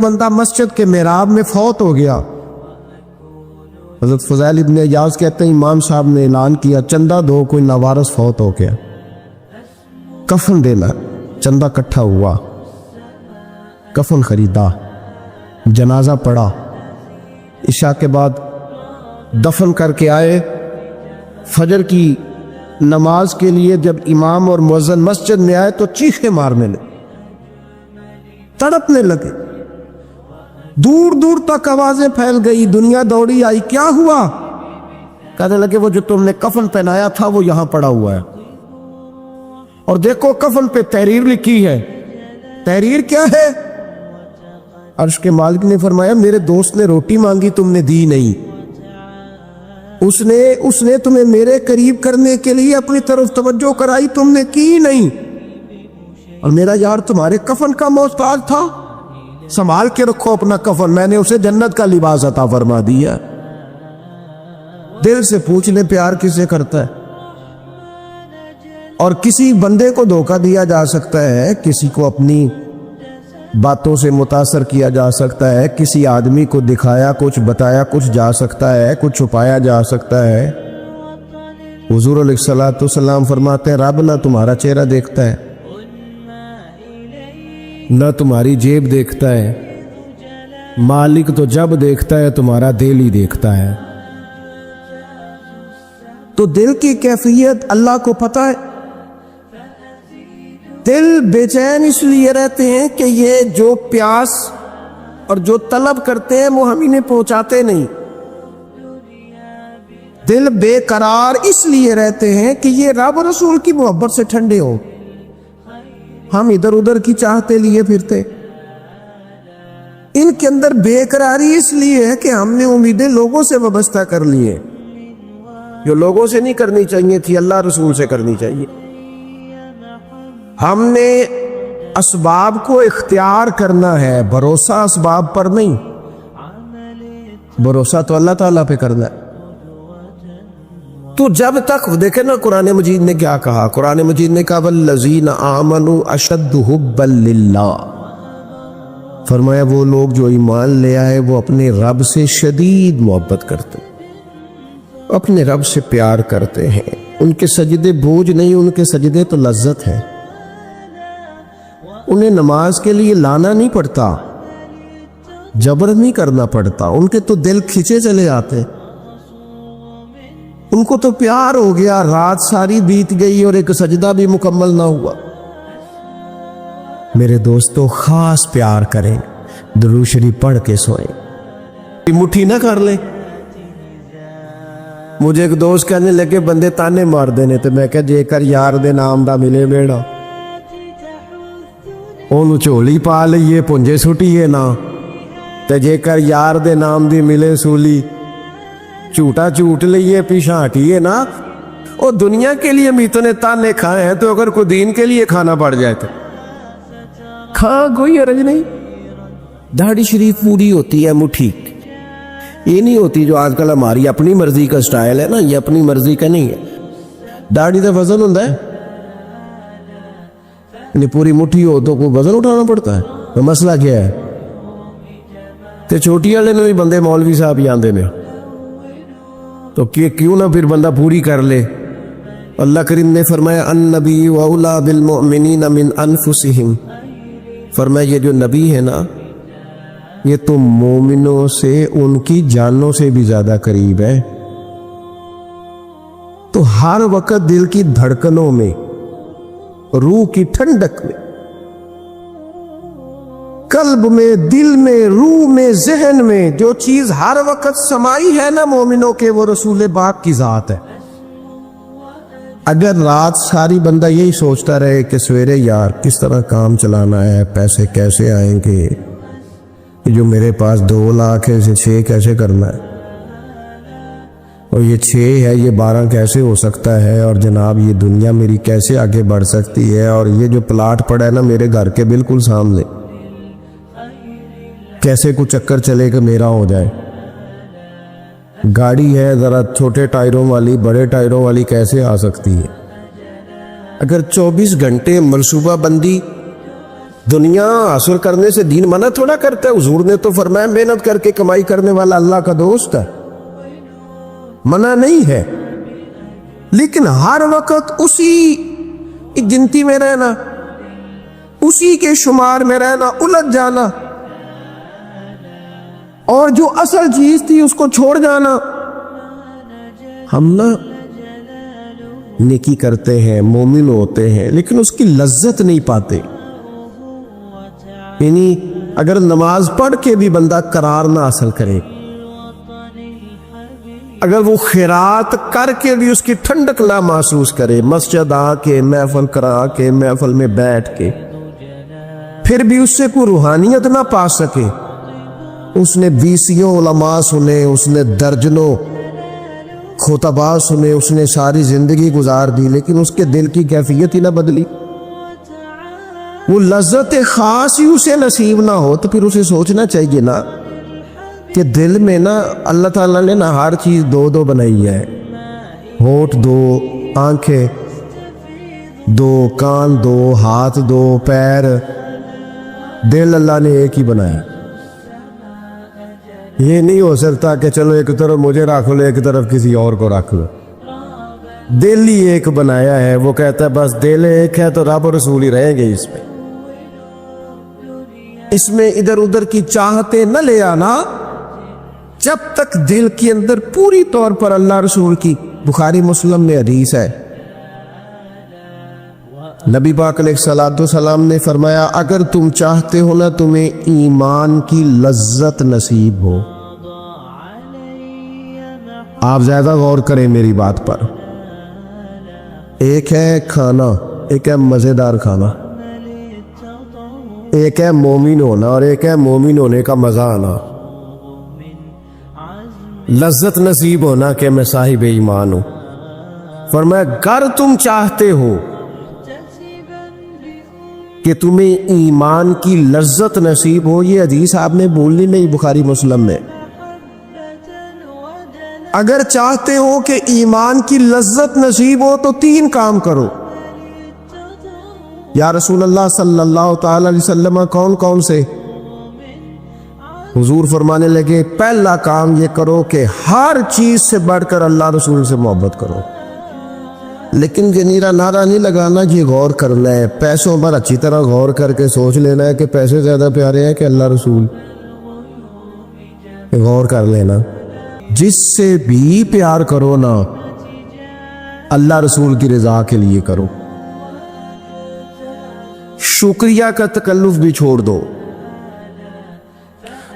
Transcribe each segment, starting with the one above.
بندہ مسجد کے محراب میں فوت ہو گیا. حضرت فضیل ابن عیاض کہتے ہیں امام صاحب نے اعلان کیا چندہ دو، کوئی نوارث فوت ہو گیا، کفن دینا. چندہ کٹھا ہوا، کفن خریدا، جنازہ پڑھا، عشاء کے بعد دفن کر کے آئے. فجر کی نماز کے لیے جب امام اور مؤذن مسجد میں آئے تو چیخیں مارنے لگے، تڑپنے لگے. دور دور تک آوازیں پھیل گئی، دنیا دوڑی آئی. کیا ہوا؟ کہنے لگے وہ جو تم نے کفن پہنایا تھا وہ یہاں پڑا ہوا ہے، اور دیکھو کفن پہ تحریر لکھی ہے. تحریر کیا ہے؟ عرش کے مالک نے فرمایا میرے دوست نے روٹی مانگی، تم نے دی نہیں. اس نے تمہیں میرے قریب کرنے کے لیے اپنی طرف توجہ کرائی، تم نے کی نہیں. اور میرا یار تمہارے کفن کا محتاج تھا، سنبھال کے رکھو اپنا کفن، میں نے اسے جنت کا لباس عطا فرما دیا. دل سے پوچھ لے پیار کسے کرتا ہے؟ اور کسی بندے کو دھوکہ دیا جا سکتا ہے، کسی کو اپنی باتوں سے متاثر کیا جا سکتا ہے، کسی آدمی کو دکھایا کچھ، بتایا کچھ جا سکتا ہے، کچھ چھپایا جا سکتا ہے. حضور علیہ الصلوۃ والسلام فرماتے ہیں رب نہ تمہارا چہرہ دیکھتا ہے، نہ تمہاری جیب دیکھتا ہے، مالک تو جب دیکھتا ہے تمہارا دل ہی دیکھتا ہے. تو دل کی کیفیت اللہ کو پتہ ہے. دل بے چین اس لیے رہتے ہیں کہ یہ جو پیاس اور جو طلب کرتے ہیں وہ ہم انہیں پہنچاتے نہیں. دل بے قرار اس لیے رہتے ہیں کہ یہ رب و رسول کی محبت سے ٹھنڈے ہو. ہم ادھر ادھر کی چاہتے لیے پھرتے. ان کے اندر بے قراری اس لیے ہے کہ ہم نے امیدیں لوگوں سے وابستہ کر لی ہیں، جو لوگوں سے نہیں کرنی چاہیے تھی، اللہ رسول سے کرنی چاہیے. ہم نے اسباب کو اختیار کرنا ہے، بھروسہ اسباب پر نہیں، بھروسہ تو اللہ تعالیٰ پہ کرنا ہے. تو جب تک دیکھیں نا قرآن مجید نے کیا کہا، قرآن مجید نے کہا والذین آمنوا اشد حبا للہ، فرمایا وہ لوگ جو ایمان لے آئے وہ اپنے رب سے شدید محبت کرتے، اپنے رب سے پیار کرتے ہیں. ان کے سجدے بوجھ نہیں، ان کے سجدے تو لذت ہے. انہیں نماز کے لیے لانا نہیں پڑتا، جبر نہیں کرنا پڑتا، ان کے تو دل کھچے چلے آتے. ان کو تو پیار ہو گیا، رات ساری بیت گئی اور ایک سجدہ بھی مکمل نہ ہوا. میرے دوستو خاص پیار کریں، درود شریف پڑھ کے سوئیں، مٹھی نہ کر لیں. مجھے ایک دوست کہنے لگے بندے تانے مار دینے، تو میں کہا جے کر یار دے نام دا ملے بیڑا، اونوں چولی پا لئیے پنجے سٹیے نا، تے جے کر یار دے نام دی ملے سولی، جھوٹا جھوٹ لئیے پیچھا ہٹیے نا. اور دنیا کے لیے ہم اتنے تانے کھائے ہیں، تو اگر کوئی دین کے لیے کھانا پڑ جائے تو کھا کوئی حرج نہیں. داڑھی شریف پوری ہوتی ہے مٹھی، یہ نہیں ہوتی جو آج کل ہماری اپنی مرضی کا سٹائل ہے نا، یہ اپنی مرضی کا نہیں ہے. داڑھی تو وزن ہوتا ہے، پوری مٹھی ہو تو کوئی وزن اٹھانا پڑتا ہے. تو مسئلہ کیا ہے؟ تے چھوٹی والے نے بھی بندے مولوی صاحب ہی آندے نے، تو کیوں نہ پھر بندہ پوری کر لے. اللہ کریم نے فرمایا النبی اولا بالمؤمنین من انفسہم، فرمایا یہ جو نبی ہے نا یہ تو مومنوں سے ان کی جانوں سے بھی زیادہ قریب ہے. تو ہر وقت دل کی دھڑکنوں میں، روح کی ٹھنڈک میں، قلب میں، دل میں، روح میں، ذہن میں جو چیز ہر وقت سمائی ہے نا مومنوں کے، وہ رسول پاک کی ذات ہے. اگر رات ساری بندہ یہی سوچتا رہے کہ سویرے یار کس طرح کام چلانا ہے، پیسے کیسے آئیں گے، جو میرے پاس 2 لاکھ ہے اسے 6 کیسے کرنا ہے، اور یہ 6 ہے یہ 12 کیسے ہو سکتا ہے، اور جناب یہ دنیا میری کیسے آگے بڑھ سکتی ہے، اور یہ جو پلاٹ پڑا ہے نا میرے گھر کے بالکل سامنے کیسے کچھ چکر چلے کہ میرا ہو جائے، گاڑی ہے ذرا چھوٹے ٹائروں والی بڑے ٹائروں والی کیسے آ سکتی ہے. اگر 24 گھنٹے منصوبہ بندی دنیا حاصل کرنے سے دین منع تھوڑا کرتا ہے. حضور نے تو فرمایا محنت کر کے کمائی کرنے والا اللہ کا دوست ہے, منع نہیں ہے. لیکن ہر وقت اسی گنتی میں رہنا, اسی کے شمار میں رہنا, الجھ جانا, اور جو اصل چیز تھی اس کو چھوڑ جانا. ہم نا نیکی کرتے ہیں, مومن ہوتے ہیں, لیکن اس کی لذت نہیں پاتے. یعنی اگر نماز پڑھ کے بھی بندہ قرار نہ حاصل کرے, اگر وہ خیرات کر کے بھی اس کی ٹھنڈک نہ محسوس کرے, مسجد آ کے, محفل کرا کے, محفل میں بیٹھ کے, پھر بھی اس سے کوئی روحانیت نہ پا سکے. اس نے 20 علماء سنے, اس نے درجنوں خطباء سنے, اس نے ساری زندگی گزار دی, لیکن اس کے دل کی کیفیت ہی نہ بدلی, وہ لذت خاص ہی اسے نصیب نہ ہو, تو پھر اسے سوچنا چاہیے نا کہ دل میں نا اللہ تعالیٰ نے نا ہر چیز دو دو بنائی ہے. ہونٹ دو, آنکھیں دو, کان دو, ہاتھ دو, پیر, دل اللہ نے ایک ہی بنایا. یہ نہیں ہو سکتا کہ چلو ایک طرف مجھے رکھ لو, ایک طرف کسی اور کو رکھ لو. دل ہی ایک بنایا ہے. وہ کہتا ہے بس دل ایک ہے تو رب اور رسول ہی رہیں گے. اس میں ادھر ادھر کی چاہتے نہ لے آنا جب تک دل کے اندر پوری طور پر اللہ رسول کی. بخاری مسلم میں حدیث ہے, نبی پاک علیہ الصلوۃ والسلام نے فرمایا اگر تم چاہتے ہو نا تمہیں ایمان کی لذت نصیب ہو. آپ زیادہ غور کریں میری بات پر. ایک ہے کھانا, ایک ہے مزیدار کھانا, ایک ہے مومن ہونا, اور ایک ہے مومن ہونے کا مزہ آنا, لذت نصیب ہونا کہ میں صاحب ایمان ہوں. فرمایا اگر تم چاہتے ہو کہ تمہیں ایمان کی لذت نصیب ہو, یہ حدیث آپ نے بولنی نہیں, بخاری مسلم میں. اگر چاہتے ہو کہ ایمان کی لذت نصیب ہو تو 3 کام کرو. یا رسول اللہ صلی اللہ تعالی علیہ وسلم کون کون سے؟ حضور فرمانے لگے پہلا کام یہ کرو کہ ہر چیز سے بڑھ کر اللہ رسول سے محبت کرو. لیکن یہ نیرا نعرہ نہیں لگانا, یہ غور کرنا ہے, پیسوں پر اچھی طرح غور کر کے سوچ لینا ہے کہ پیسے زیادہ پیارے ہیں کہ اللہ رسول. غور کر لینا. جس سے بھی پیار کرو نا اللہ رسول کی رضا کے لیے کرو. شکریہ کا تکلف بھی چھوڑ دو,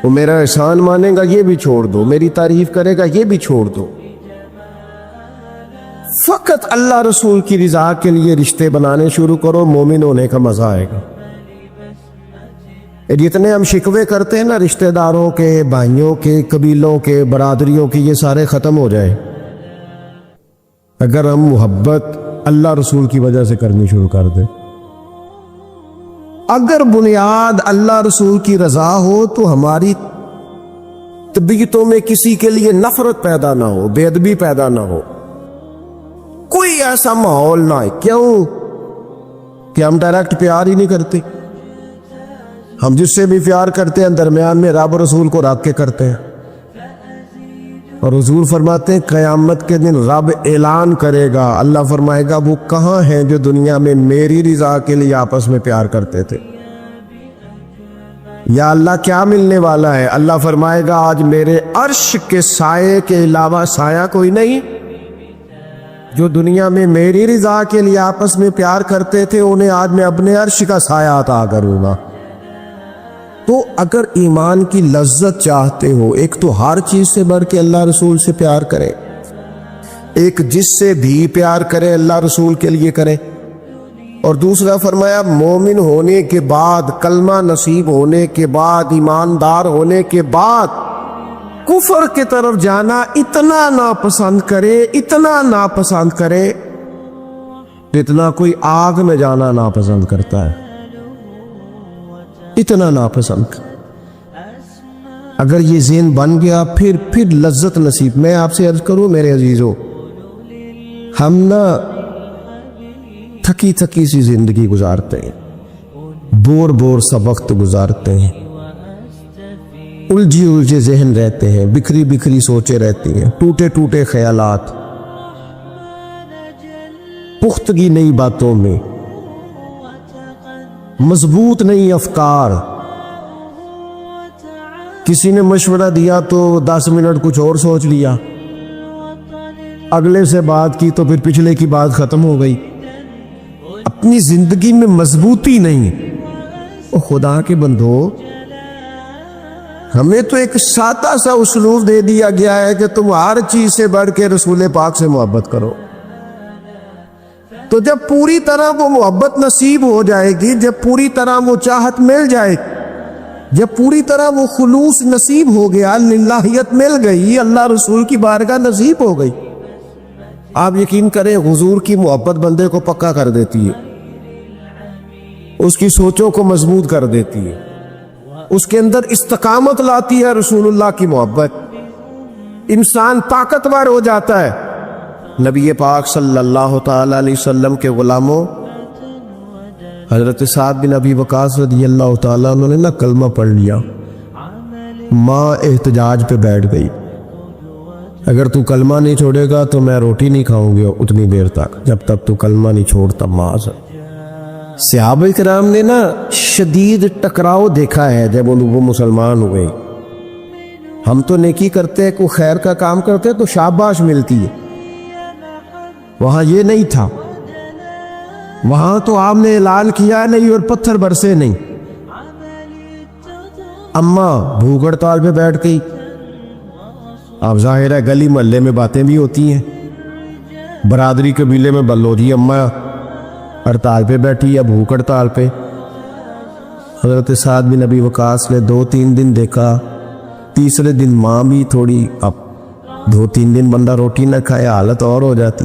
وہ میرا احسان مانے گا یہ بھی چھوڑ دو, میری تعریف کرے گا یہ بھی چھوڑ دو. فقط اللہ رسول کی رضا کے لیے رشتے بنانے شروع کرو, مومن ہونے کا مزہ آئے گا. جتنے ہم شکوے کرتے ہیں نا رشتہ داروں کے, بھائیوں کے, قبیلوں کے, برادریوں کے, یہ سارے ختم ہو جائے اگر ہم محبت اللہ رسول کی وجہ سے کرنی شروع کر دیں. اگر بنیاد اللہ رسول کی رضا ہو تو ہماری طبیعتوں میں کسی کے لیے نفرت پیدا نہ ہو, بے ادبی پیدا نہ ہو, کوئی ایسا ماحول نہ ہے. کیوں کہ ہم ڈائریکٹ پیار ہی نہیں کرتے. ہم جس سے بھی پیار کرتے ہیں درمیان میں رب رسول کو رکھ کے کرتے ہیں. اور حضور فرماتے ہیں قیامت کے دن رب اعلان کرے گا, اللہ فرمائے گا وہ کہاں ہیں جو دنیا میں میری رضا کے لیے آپس میں پیار کرتے تھے. یا اللہ کیا ملنے والا ہے؟ اللہ فرمائے گا آج میرے عرش کے سائے کے علاوہ سایہ کوئی نہیں. جو دنیا میں میری رضا کے لیے آپس میں پیار کرتے تھے انہیں آج میں اپنے عرش کا سایہ عطا کروں گا. تو اگر ایمان کی لذت چاہتے ہو, ایک تو ہر چیز سے بڑھ کے اللہ رسول سے پیار کرے, ایک جس سے بھی پیار کرے اللہ رسول کے لیے کرے, اور دوسرا فرمایا مومن ہونے کے بعد, کلمہ نصیب ہونے کے بعد, ایماندار ہونے کے بعد کفر کی طرف جانا اتنا ناپسند کرے, اتنا ناپسند کرے جتنا کوئی آگ میں جانا ناپسند کرتا ہے, اتنا ناپسند. اگر یہ ذہن بن گیا پھر لذت نصیب. میں آپ سے عرض کروں میرے عزیزو, ہم نا تھکی تھکی سی زندگی گزارتے ہیں, بور بور سا وقت گزارتے ہیں، الجھے الجھے ذہن رہتے ہیں، بکھری بکھری سوچیں رہتی ہیں، ٹوٹے ٹوٹے خیالات، پختگی نئی باتوں میں، مضبوط نئی افکار۔ کسی نے مشورہ دیا تو 10 منٹ کچھ اور سوچ لیا، اگلے سے بات کی تو پھر پچھلے کی بات ختم ہو گئی۔ اپنی زندگی میں مضبوطی نہیں۔ او خدا کے بندو، ہمیں تو ایک سادہ سا اسلوب دے دیا گیا ہے کہ تم ہر چیز سے بڑھ کے رسول پاک سے محبت کرو۔ تو جب پوری طرح وہ محبت نصیب ہو جائے گی، جب پوری طرح وہ چاہت مل جائے، جب پوری طرح وہ خلوص نصیب ہو گیا، للہیت مل گئی، اللہ رسول کی بارگاہ نصیب ہو گئی، آپ یقین کریں حضور کی محبت بندے کو پکا کر دیتی ہے، اس کی سوچوں کو مضبوط کر دیتی ہے، اس کے اندر استقامت لاتی ہے رسول اللہ کی محبت، انسان طاقتور ہو جاتا ہے۔ نبی پاک صلی اللہ تعالی علیہ وسلم کے غلاموں حضرت سعد بن ابی وقاص رضی اللہ تعالیٰ انہوں نے کلمہ پڑھ لیا، ماں احتجاج پہ بیٹھ گئی، اگر تو کلمہ نہیں چھوڑے گا تو میں روٹی نہیں کھاؤں گی اتنی دیر تک جب تک تو کلمہ نہیں چھوڑتا ماں سے۔ صحابہ کرام نے شدید ٹکراؤ دیکھا ہے جب وہ مسلمان ہوئے۔ ہم تو نیکی کرتے ہیں، کوئی خیر کا کام کرتے تو شاباش ملتی ہے، وہاں یہ نہیں تھا، وہاں تو آپ نے اعلان کیا نہیں اور پتھر برسے نہیں۔ اماں بھوک ہڑتال پہ بیٹھ گئی، اب ظاہر ہے گلی محلے میں باتیں بھی ہوتی ہیں، برادری قبیلے میں بلو جی اماں ہڑتال پہ بیٹھی ہے، بھوک ہڑتال پہ۔ حضرت سعد بن ابی وقاص نے 2-3 دن دیکھا، تیسرے دن ماں بھی تھوڑی، اب 2-3 دن بندہ روٹی نہ کھائے حالت اور ہو جاتی۔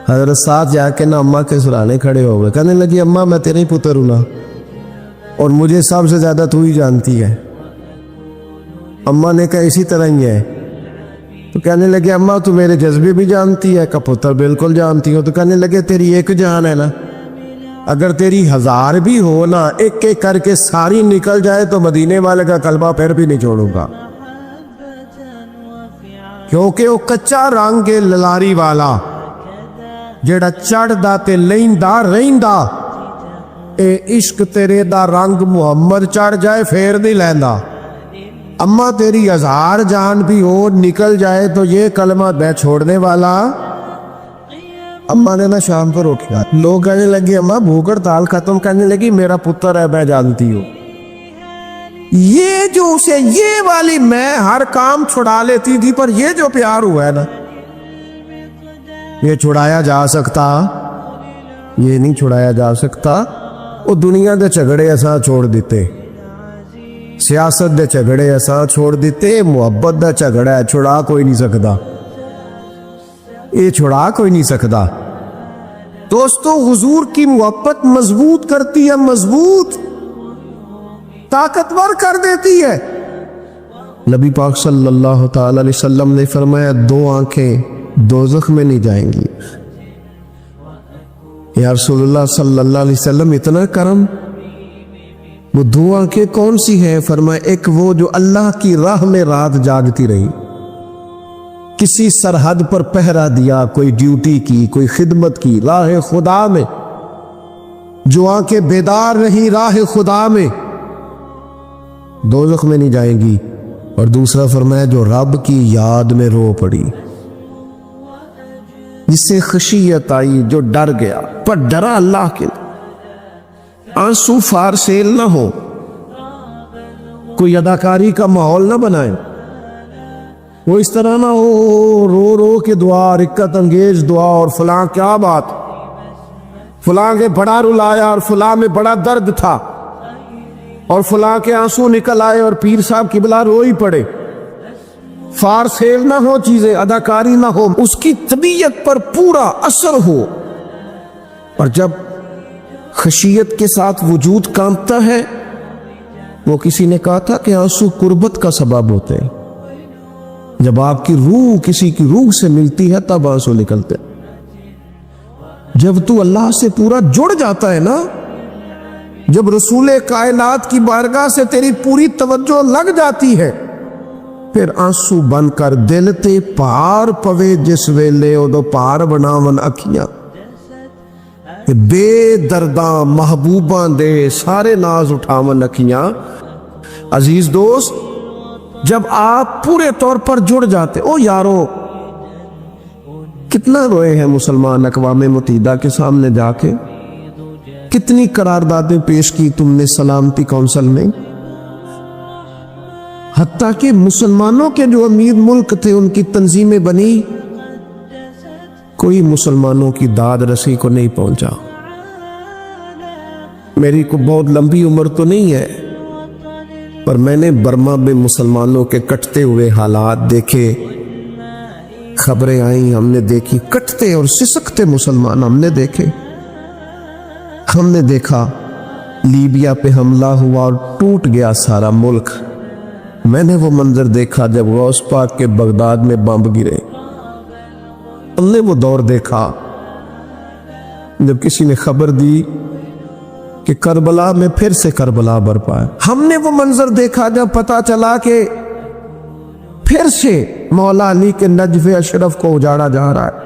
حضرت سعد جا کے اماں کے سرانے کھڑے ہو گئے، کہنے لگی اماں میں تیرے ہی پتر ہوں نا، اور مجھے سب سے زیادہ تو ہی جانتی ہے۔ اماں نے کہا اسی طرح ہی ہے، تو کہنے لگے اماں تو میرے جذبے بھی جانتی ہے، کہ پتر بالکل جانتی ہو، تو کہنے لگے تیری ایک جان ہے نا، اگر تیری 1000 بھی ہو نا، ایک ایک کر کے ساری نکل جائے تو مدینے والے کا کلمہ پھر بھی نہیں چھوڑوں گا، کیونکہ وہ کچا رنگ ہے للاری والا، جیڑا چڑھدا تے لیندا رہندا، اے عشق تیرے دا رنگ محمد چڑھ جائے پھر نہیں لیندا۔ اماں تیری 1000 جان بھی ہو نکل جائے تو یہ کلمہ میں چھوڑنے والا۔ اماں نے شام پر اٹھا، لوگ کہنے لگے اماں بھوک ہڑتال ختم، کہنے لگی میرا پتر ہے میں جانتی ہوں، یہ جو اسے یہ والی میں ہر کام چھڑا لیتی تھی، پر یہ جو پیار ہوا ہے نا یہ چھڑایا جا سکتا، یہ نہیں چھڑایا جا سکتا۔ وہ دنیا دے جھگڑے ایسا چھوڑ دیتے، سیاست دے جھگڑے ایسا چھوڑ دیتے، محبت دا جھگڑا ہے چھڑا کوئی نہیں سکتا، یہ چھڑا کوئی نہیں سکتا۔ دوستو حضور کی محبت مضبوط کرتی ہے، مضبوط طاقتور کر دیتی ہے۔ نبی پاک صلی اللہ تعالی علیہ وسلم نے فرمایا 2 آنکھیں دوزخ میں نہیں جائیں گی۔ یا رسول اللہ صلی اللہ علیہ وسلم اتنا کرم، وہ 2 آنکھیں کون سی ہیں؟ فرمایا ایک وہ جو اللہ کی راہ میں رات جاگتی رہی، کسی سرحد پر پہرا دیا، کوئی ڈیوٹی کی، کوئی خدمت کی راہ خدا میں، جو آنکھیں بیدار رہی راہ خدا میں، دوزخ میں نہیں جائیں گی۔ اور دوسرا فرمایا جو رب کی یاد میں رو پڑی، جس سے خشیت آئی، جو ڈر گیا، پر ڈرا اللہ کے، آنسو فارسیل نہ ہو، کوئی اداکاری کا ماحول نہ بنائے، وہ اس طرح نہ ہو رو رو کے دعا، رکت انگیز دعا، اور فلاں کیا بات، فلاں کے بڑا رلایا اور فلاں میں بڑا درد تھا، اور فلاں کے آنسو نکل آئے اور پیر صاحب قبلہ رو ہی پڑے۔ فارسیل نہ ہو چیزیں، اداکاری نہ ہو، اس کی طبیعت پر پورا اثر ہو۔ اور جب خشیت کے ساتھ وجود کانپتا ہے، وہ کسی نے کہا تھا کہ آنسو قربت کا سبب ہوتے ہیں، جب آپ کی روح کسی کی روح سے ملتی ہے تب آنسو نکلتے ہیں۔ جب تو اللہ سے پورا جڑ جاتا ہے نا، جب رسول کائنات کی بارگاہ سے تیری پوری توجہ لگ جاتی ہے پھر آنسو بن کر دل تے پار پوے جس ویلے ادو پار بناون اکھیاں بے درداں محبوباں دے سارے ناز اٹھاون اکھیاں۔ عزیز دوست، جب آپ پورے طور پر جڑ جاتے او یارو، کتنا روئے ہیں مسلمان اقوام متحدہ کے سامنے جا کے، کتنی قراردادیں پیش کی تم نے سلامتی کونسل میں، حتیٰ کہ مسلمانوں کے جو امیر ملک تھے ان کی تنظیمیں بنی، کوئی مسلمانوں کی داد رسی کو نہیں پہنچا۔ میری کو بہت لمبی عمر تو نہیں ہے، پر میں نے برما میں مسلمانوں کے کٹتے ہوئے حالات دیکھے، خبریں آئیں، ہم نے دیکھی کٹتے اور سسکتے مسلمان ہم نے دیکھے۔ ہم نے دیکھا لیبیا پہ حملہ ہوا اور ٹوٹ گیا سارا ملک۔ میں نے وہ منظر دیکھا جب غوث پاک کے بغداد میں بمب گرے۔ ہم نے وہ دور دیکھا جب کسی نے خبر دی کہ کربلا میں پھر سے کربلا برپا ہے۔ ہم نے وہ منظر دیکھا جب پتا چلا کہ پھر سے مولا علی کے نجف اشرف کو اجاڑا جا رہا ہے۔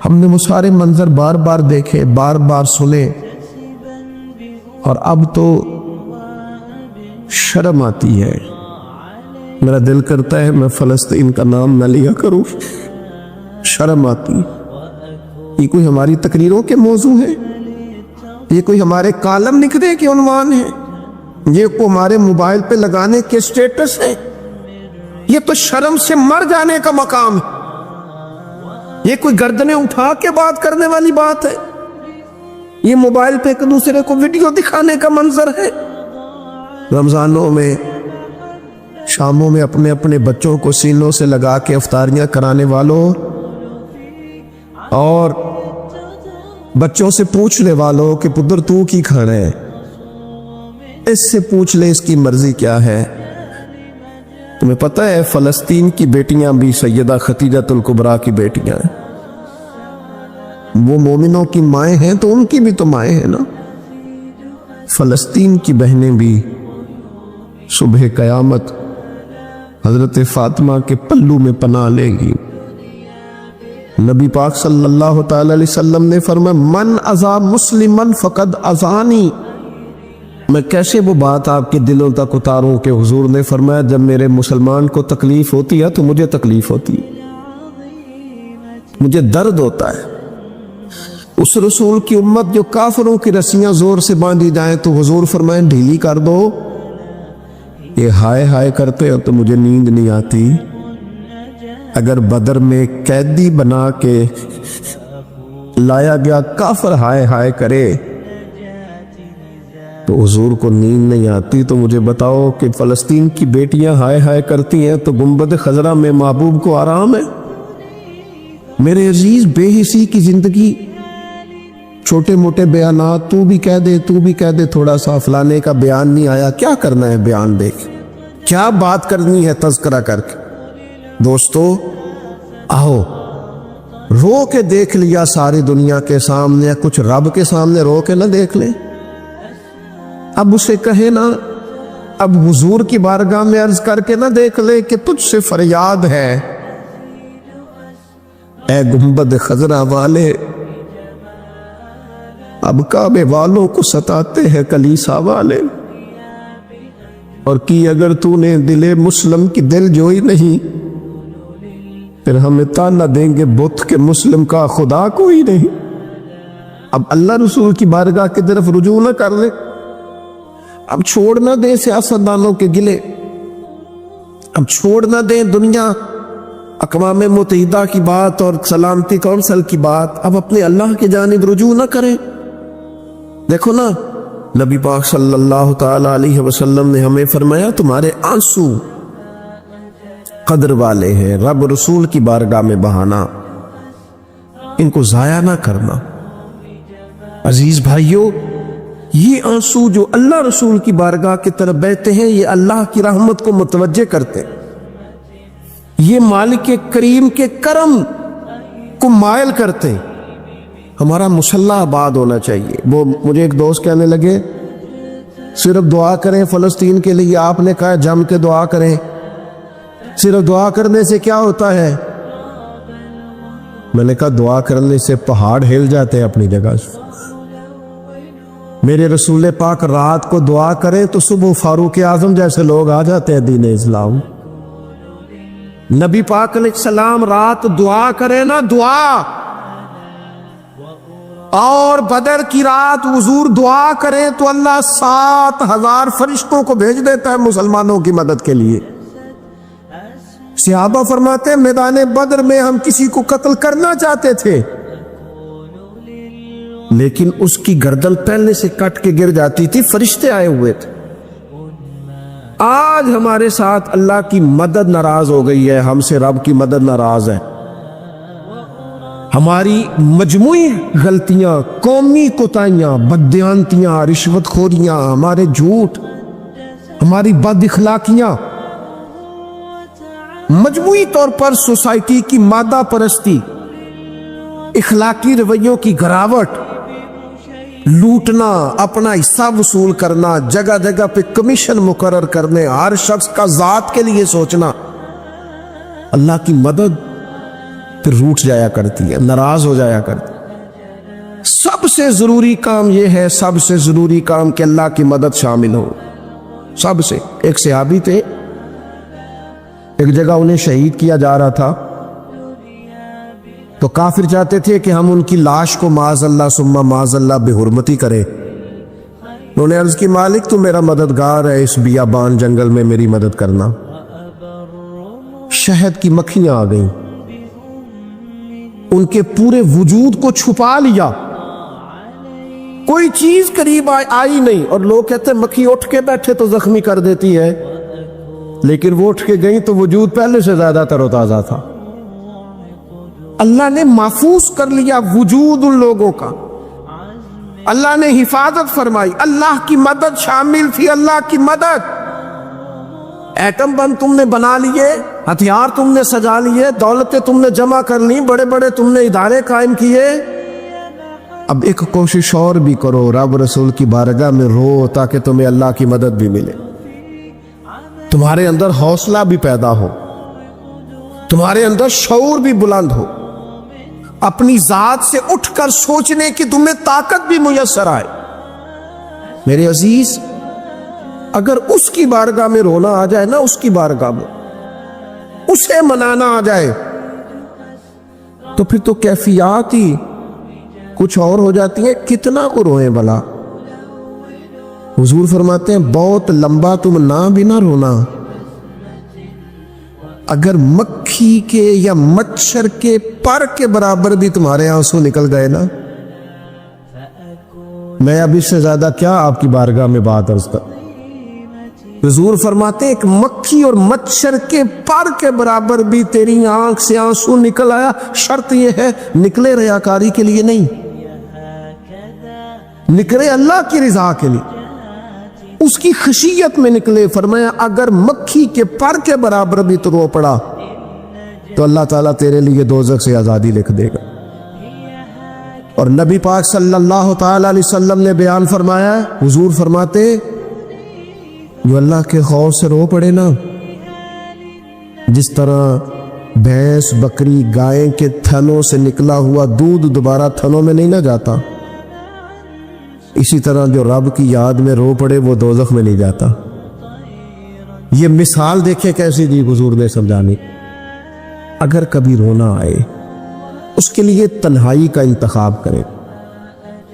ہم نے وہ سارے منظر بار بار دیکھے، بار بار سنے، اور اب تو شرم آتی ہے۔ میرا دل کرتا ہے میں فلسطین کا نام نہ لیا کروں، شرم آتی۔ یہ کوئی ہماری تقریروں کے موضوع ہے؟ یہ کوئی ہمارے کالم نکلے کے عنوان ہے؟ یہ کوئی ہمارے موبائل پہ لگانے کے سٹیٹس ہے؟ یہ تو شرم سے مر جانے کا مقام ہے۔ یہ کوئی گردنیں اٹھا کے بات کرنے والی بات ہے؟ یہ موبائل پہ ایک دوسرے کو ویڈیو دکھانے کا منظر ہے؟ رمضانوں میں، شاموں میں اپنے اپنے بچوں کو سینوں سے لگا کے افطاریاں کرانے والوں، اور بچوں سے پوچھنے والوں کہ پدر تو کی کھانا ہے، اس سے پوچھ لے اس کی مرضی کیا ہے۔ تمہیں پتہ ہے فلسطین کی بیٹیاں بھی سیدہ خدیجۃ الکبریٰ کی بیٹیاں ہیں، وہ مومنوں کی مائیں ہیں تو ان کی بھی تو مائیں ہیں نا۔ فلسطین کی بہنیں بھی صبح قیامت حضرت فاطمہ کے پلو میں پناہ لے گی۔ نبی پاک صلی اللہ تعالی علیہ وسلم نے فرمایا من اذا مسلمن فقد اذانی۔ میں کیسے وہ بات آپ کے دلوں تک اتاروں کہ حضور نے فرمایا جب میرے مسلمان کو تکلیف ہوتی ہے تو مجھے تکلیف ہوتی ہے، مجھے درد ہوتا ہے۔ اس رسول کی امت جو کافروں کی رسیاں زور سے باندھی جائیں تو حضور فرمائیں ڈھیلی کر دو۔ یہ ہائے ہائے کرتے ہو تو مجھے نیند نہیں آتی۔ اگر بدر میں قیدی بنا کے لایا گیا کافر ہائے ہائے کرے تو حضور کو نیند نہیں آتی، تو مجھے بتاؤ کہ فلسطین کی بیٹیاں ہائے ہائے کرتی ہیں تو گنبد خضرا میں محبوب کو آرام ہے؟ میرے عزیز، بے حسی کی زندگی، چھوٹے موٹے بیانات، تو بھی کہہ دے تھوڑا سا فلانے کا بیان نہیں آیا، کیا کرنا ہے بیان دیکھ، کیا بات کرنی ہے تذکرہ کر کے۔ دوستو آؤ رو کے دیکھ لیا ساری دنیا کے سامنے، کچھ رب کے سامنے رو کے نہ دیکھ لیں۔ اب اسے کہے نا، اب حضور کی بارگاہ میں عرض کر کے نہ دیکھ لے کہ تجھ سے فریاد ہے اے گنبد خضرا والے، اب کعبے والوں کو ستاتے ہیں کلیسا والے، اور کی اگر تو نے دل مسلم کی دل جوئی نہیں پھر ہمیں تانا دیں گے بت کے مسلم کا خدا کوئی نہیں۔ اب اللہ رسول کی بارگاہ کی طرف رجوع نہ کر لے، اب چھوڑ نہ دیں سیاستدانوں کے گلے، اب چھوڑ نہ دیں دنیا اقوام متحدہ کی بات اور سلامتی کونسل کی بات، اب اپنے اللہ کی جانب رجوع نہ کریں۔ دیکھو نا، نبی پاک صلی اللہ تعالی علیہ وسلم نے ہمیں فرمایا تمہارے آنسو قدر والے ہیں، رب رسول کی بارگاہ میں بہانا، ان کو ضائع نہ کرنا۔ عزیز بھائیو، یہ آنسو جو اللہ رسول کی بارگاہ کی طرف بہتے ہیں یہ اللہ کی رحمت کو متوجہ کرتے، یہ مالک کریم کے کرم کو مائل کرتے۔ ہمارا مسلح آباد ہونا چاہیے۔ وہ مجھے ایک دوست کہنے لگے صرف دعا کریں فلسطین کے لیے، آپ نے کہا جم کے دعا کریں۔ صرف دعا کرنے سے کیا ہوتا ہے؟ میں نے کہا دعا کرنے سے پہاڑ ہل جاتے ہیں اپنی جگہ سے۔ میرے رسول پاک رات کو دعا کریں تو صبح فاروق اعظم جیسے لوگ آ جاتے ہیں دین اسلام۔ نبی پاک علیہ السلام رات دعا کریں نا، دعا، اور بدر کی رات حضور دعا کریں تو اللہ 7,000 فرشتوں کو بھیج دیتا ہے مسلمانوں کی مدد کے لیے۔ صحابہ فرماتے ہیں میدان بدر میں ہم کسی کو قتل کرنا چاہتے تھے، لیکن اس کی گردن پہلے سے کٹ کے گر جاتی تھی، فرشتے آئے ہوئے تھے۔ آج ہمارے ساتھ اللہ کی مدد ناراض ہو گئی ہے، ہم سے رب کی مدد ناراض ہے۔ ہماری مجموعی غلطیاں، قومی کوتاہیاں، بددیانتیاں، رشوت خوریاں، ہمارے جھوٹ، ہماری بد اخلاقیاں، مجموعی طور پر سوسائٹی کی مادہ پرستی، اخلاقی رویوں کی گراوٹ، لوٹنا، اپنا حصہ وصول کرنا، جگہ جگہ پہ کمیشن مقرر کرنے، ہر شخص کا ذات کے لیے سوچنا، اللہ کی مدد پھر روٹ جایا کرتی ہے، ناراض ہو جایا کرتی ہے۔ سب سے ضروری کام یہ ہے، سب سے ضروری کام کہ اللہ کی مدد شامل ہو۔ سب سے، ایک صحابی تھے، ایک جگہ انہیں شہید کیا جا رہا تھا، تو کافر چاہتے تھے کہ ہم ان کی لاش کو معاذ اللہ ثم معاذ اللہ بے حرمتی کریں۔ انہوں نے عرض کی مالک تو میرا مددگار ہے، اس بیابان جنگل میں میری مدد کرنا۔ شہد کی مکھیاں آ گئیں، ان کے پورے وجود کو چھپا لیا، کوئی چیز قریب آئی نہیں، اور لوگ کہتے ہیں مکھی اٹھ کے بیٹھے تو زخمی کر دیتی ہے، لیکن وہ اٹھ کے گئیں تو وجود پہلے سے زیادہ تر و تازہ تھا۔ اللہ نے محفوظ کر لیا وجود ان لوگوں کا، اللہ نے حفاظت فرمائی، اللہ کی مدد شامل تھی، اللہ کی مدد۔ ایٹم بم تم نے بنا لیے، ہتھیار تم نے سجا لیے، دولتیں تم نے جمع کر لی، بڑے بڑے تم نے ادارے قائم کیے، اب ایک کوشش اور بھی کرو، رب رسول کی بارگاہ میں رو تاکہ تمہیں اللہ کی مدد بھی ملے، تمہارے اندر حوصلہ بھی پیدا ہو، تمہارے اندر شعور بھی بلند ہو، اپنی ذات سے اٹھ کر سوچنے کی تمہیں طاقت بھی میسر آئے۔ میرے عزیز، اگر اس کی بارگاہ میں رونا آ جائے نا، اس کی بارگاہ میں اسے منانا آ جائے، تو پھر تو کیفیات ہی کچھ اور ہو جاتی ہیں۔ کتنا کو روئیں بلا؟ حضور فرماتے ہیں بہت لمبا تم نہ بھی نہ رونا، اگر مکھی کے یا مچھر کے پر کے برابر بھی تمہارے آنسو نکل گئے نا، میں اب اس سے زیادہ کیا آپ کی بارگاہ میں بات عرض کر۔ حضور فرماتے ہیں ایک مکھی اور مچھر کے پر کے برابر بھی تیری آنکھ سے آنسو نکل آیا، شرط یہ ہے نکلے ریاکاری کے لیے نہیں، نکلے اللہ کی رضا کے لیے، اس کی خشیت میں نکلے۔ فرمایا اگر مکھی کے پر کے برابر بھی تو رو پڑا تو اللہ تعالیٰ تیرے لیے دوزخ سے آزادی لکھ دے گا۔ اور نبی پاک صلی اللہ تعالی علیہ وسلم نے بیان فرمایا، حضور فرماتے جو اللہ کے خوف سے رو پڑے نا، جس طرح بھینس بکری گائے کے تھنوں سے نکلا ہوا دودھ دوبارہ تھنوں میں نہیں نہ جاتا، اسی طرح جو رب کی یاد میں رو پڑے وہ دوزخ میں نہیں جاتا۔ یہ مثال دیکھیں کیسی دی حضور نے سمجھانی۔ اگر کبھی رونا آئے اس کے لیے تنہائی کا انتخاب کریں،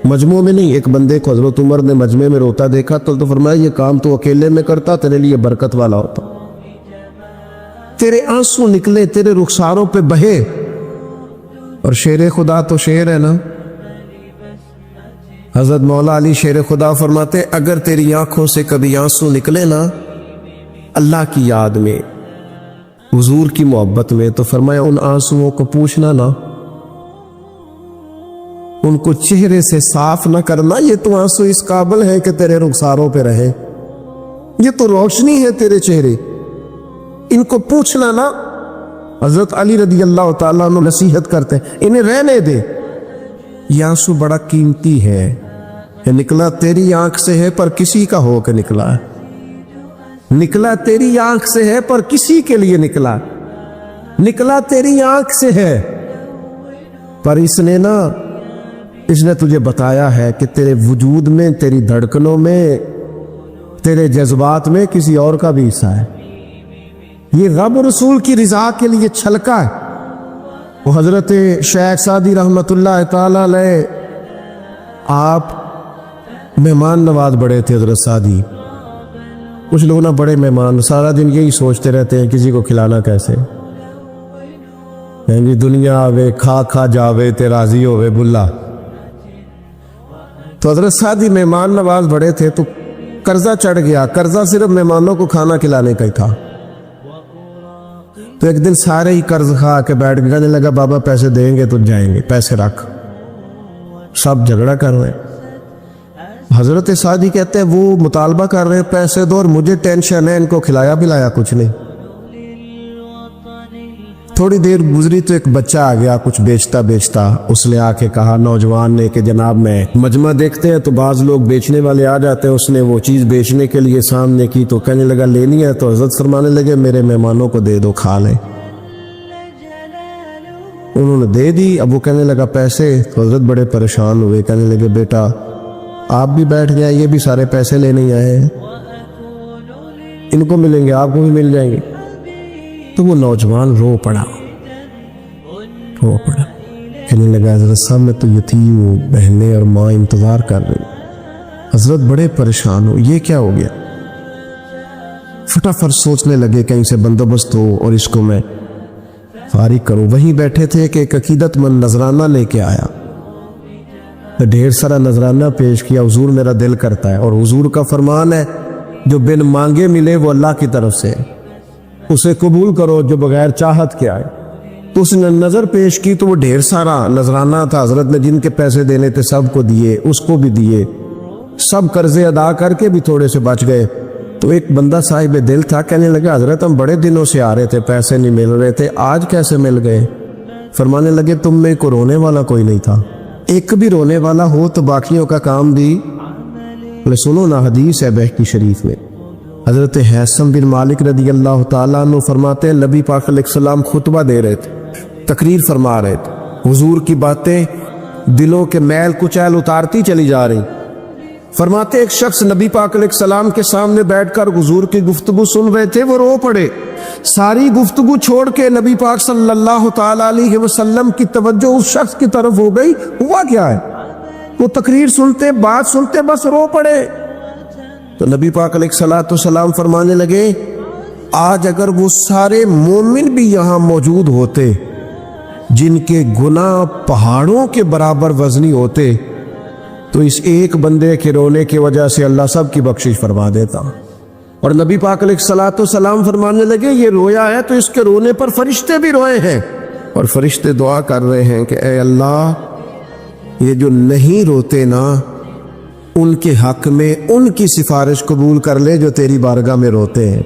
مجموع میں نہیں۔ ایک بندے کو حضرت عمر نے مجمع میں روتا دیکھا تو فرمایا یہ کام تو اکیلے میں کرتا، تیرے لیے برکت والا ہوتا، تیرے آنسو نکلے، تیرے رخساروں پہ بہے۔ اور شیر خدا تو شیر ہے نا، حضرت مولا علی شیر خدا فرماتے اگر تیری آنکھوں سے کبھی آنسو نکلے نا اللہ کی یاد میں، حضور کی محبت میں، تو فرمایا ان آنسوؤں کو پوچھنا نا، ان کو چہرے سے صاف نہ کرنا، یہ تو آنسو اس قابل ہے کہ تیرے رخساروں پہ رہے، یہ تو روشنی ہے تیرے چہرے، ان کو پوچھنا نا۔ حضرت علی رضی اللہ تعالیٰ عنہ نصیحت کرتے ہیں انہیں رہنے دے، یہ آنسو بڑا قیمتی ہے، کہ نکلا تیری آنکھ سے ہے پر کسی کا ہو کے نکلا ہے، نکلا تیری آنکھ سے ہے پر کسی کے لیے نکلا، نکلا تیری آنکھ سے ہے پر اس نے تجھے بتایا ہے کہ تیرے وجود میں، تیری دھڑکنوں میں، تیرے جذبات میں کسی اور کا بھی حصہ ہے۔ یہ رب رسول کی رضا کے لیے چھلکا ہے۔ وہ حضرت شیخ سعدی رحمت اللہ تعالی علیہ آپ مہمان نواز بڑے تھے۔ حضرت سعدی کچھ لوگ نا بڑے مہمان، سارا دن یہی سوچتے رہتے ہیں کسی کو کھلانا کیسے، یعنی دنیا آوے کھا کھا جاوے تے راضی ہوئے بلا۔ تو حضرت سعدی مہمان نواز بڑے تھے، تو قرضہ چڑھ گیا۔ قرضہ صرف مہمانوں کو کھانا کھلانے کا ہی تھا۔ تو ایک دن سارے ہی قرض کھا کے بیٹھ گئے، کہنے لگا بابا پیسے دیں گے تو جائیں گے، پیسے رکھ۔ سب جھگڑا کر رہے ہیں۔ حضرت سعدی کہتے ہیں وہ مطالبہ کر رہے ہیں پیسے دو اور مجھے ٹینشن ہے، ان کو کھلایا پلایا کچھ نہیں۔ تھوڑی دیر گزری تو ایک بچہ آ گیا کچھ بیچتا بیچتا، اس نے آ کے کہا نوجوان نے کہ جناب میں مجمع دیکھتے ہیں تو بعض لوگ بیچنے والے آ جاتے ہیں، اس نے وہ چیز بیچنے کے لیے سامنے کی تو کہنے لگا لینی ہے، تو حضرت فرمانے لگے میرے مہمانوں کو دے دو کھا لیں۔ انہوں نے دے دی۔ اب وہ کہنے لگا پیسے، تو حضرت بڑے پریشان ہوئے، کہنے لگے بیٹا آپ بھی بیٹھ جائیں، یہ بھی سارے پیسے لینے ہی آئے ہیں، ان کو ملیں گے آپ کو بھی مل جائیں گے۔ تو وہ نوجوان رو پڑا کہنے لگا حضرت صاحب میں تو یتیم ہوں، بہنیں اور ماں انتظار کر رہی۔ حضرت بڑے پریشان ہو، یہ کیا ہو گیا؟ فٹافٹ سوچنے لگے کہیں سے بندوبست ہو اور اس کو میں فارغ کروں۔ وہیں بیٹھے تھے کہ ایک عقیدت مند نذرانہ لے کے آیا، ڈھیر سارا نذرانہ پیش کیا۔ حضور میرا دل کرتا ہے، اور حضور کا فرمان ہے جو بن مانگے ملے وہ اللہ کی طرف سے، اسے قبول کرو جو بغیر چاہت کے آئے۔ تو اس نے نظر پیش کی تو وہ ڈھیر سارا نذرانہ تھا، حضرت نے جن کے پیسے دینے تھے سب کو دیے، اس کو بھی دیے، سب قرضے ادا کر کے بھی تھوڑے سے بچ گئے۔ تو ایک بندہ صاحب دل تھا، کہنے لگا حضرت ہم بڑے دنوں سے آ رہے تھے، پیسے نہیں مل رہے تھے، آج کیسے مل گئے؟ فرمانے لگے تم میں کو رونے والا کوئی نہیں تھا، ایک بھی رونے والا ہو تو باقیوں کا کام بھی۔ سنو نا، حدیث ہے بہقی شریف میں، حضرت حیثم بن مالک رضی اللہ تعالیٰ عنہ فرماتے ہیں نبی پاک علیہ السلام خطبہ دے رہے تھے، تقریر فرما رہے تھے، حضور کی باتیں دلوں کے میل کچیل اتارتی چلی جا رہی۔ فرماتے ایک شخص نبی پاک علیہ السلام کے سامنے بیٹھ کر حضور کی گفتگو سن رہے تھے، وہ رو پڑے، ساری گفتگو چھوڑ کے نبی پاک صلی اللہ تعالیٰ علیہ وسلم کی توجہ اس شخص کی طرف ہو گئی۔ ہوا کیا ہے؟ وہ تقریر سنتے، بات سنتے بس رو پڑے۔ تو نبی پاک علیہ السلام فرمانے لگے آج اگر وہ سارے مومن بھی یہاں موجود ہوتے جن کے گناہ پہاڑوں کے برابر وزنی ہوتے تو اس ایک بندے کے رونے کی وجہ سے اللہ سب کی بخشش فرما دیتا۔ اور نبی پاک علیہ السلام فرمانے لگے یہ رویا ہے تو اس کے رونے پر فرشتے بھی روئے ہیں، اور فرشتے دعا کر رہے ہیں کہ اے اللہ یہ جو نہیں روتے نا ان کے حق میں ان کی سفارش قبول کر لے جو تیری بارگاہ میں روتے ہیں،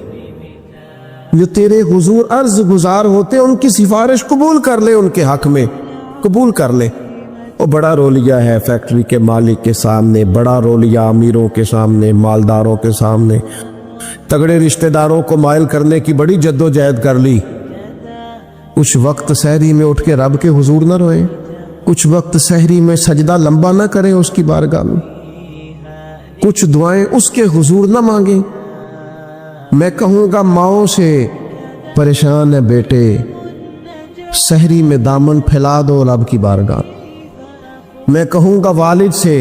جو تیرے حضور عرض گزار ہوتے ان کی سفارش قبول کر لے، ان کے حق میں قبول کر لے۔ وہ بڑا رو لیا ہے فیکٹری کے مالک کے سامنے، بڑا رو لیا امیروں کے سامنے، مالداروں کے سامنے، تگڑے رشتہ داروں کو مائل کرنے کی بڑی جد و جہد کر لی۔ کچھ وقت سحری میں اٹھ کے رب کے حضور نہ روئے، کچھ وقت سحری میں سجدہ لمبا نہ کریں اس کی بارگاہ میں، کچھ دعائیں اس کے حضور نہ مانگیں۔ میں کہوں گا ماؤں سے پریشان ہے بیٹے، سحری میں دامن پھیلا دو رب کی بارگاہ۔ میں کہوں گا والد سے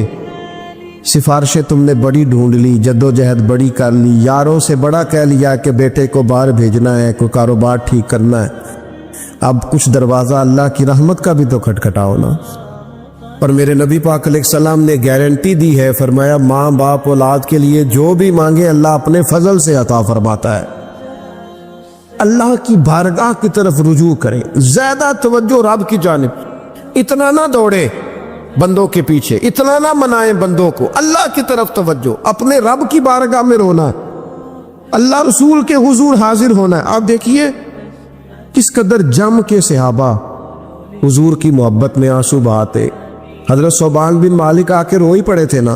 سفارشیں تم نے بڑی ڈھونڈ لی، جد و جہد بڑی کر لی، یاروں سے بڑا کہہ لیا کہ بیٹے کو باہر بھیجنا ہے، کوئی کاروبار ٹھیک کرنا ہے، اب کچھ دروازہ اللہ کی رحمت کا بھی تو کھٹکھٹاؤ نا۔ اور میرے نبی پاک علیہ السلام نے گارنٹی دی ہے، فرمایا ماں باپ اولاد کے لیے جو بھی مانگے اللہ اپنے فضل سے عطا فرماتا ہے۔ اللہ کی بارگاہ کی طرف رجوع کریں، زیادہ توجہ رب کی جانب، اتنا نہ دوڑے بندوں کے پیچھے، اتنا نہ منائیں بندوں کو، اللہ کی طرف توجہ، اپنے رب کی بارگاہ میں رونا ہے، اللہ رسول کے حضور حاضر ہونا ہے۔ آپ دیکھیے کس قدر جم کے صحابہ حضور کی محبت میں آنسو بہاتے۔ حضرت صوبان بن مالک آ کے روئی پڑے تھے نا،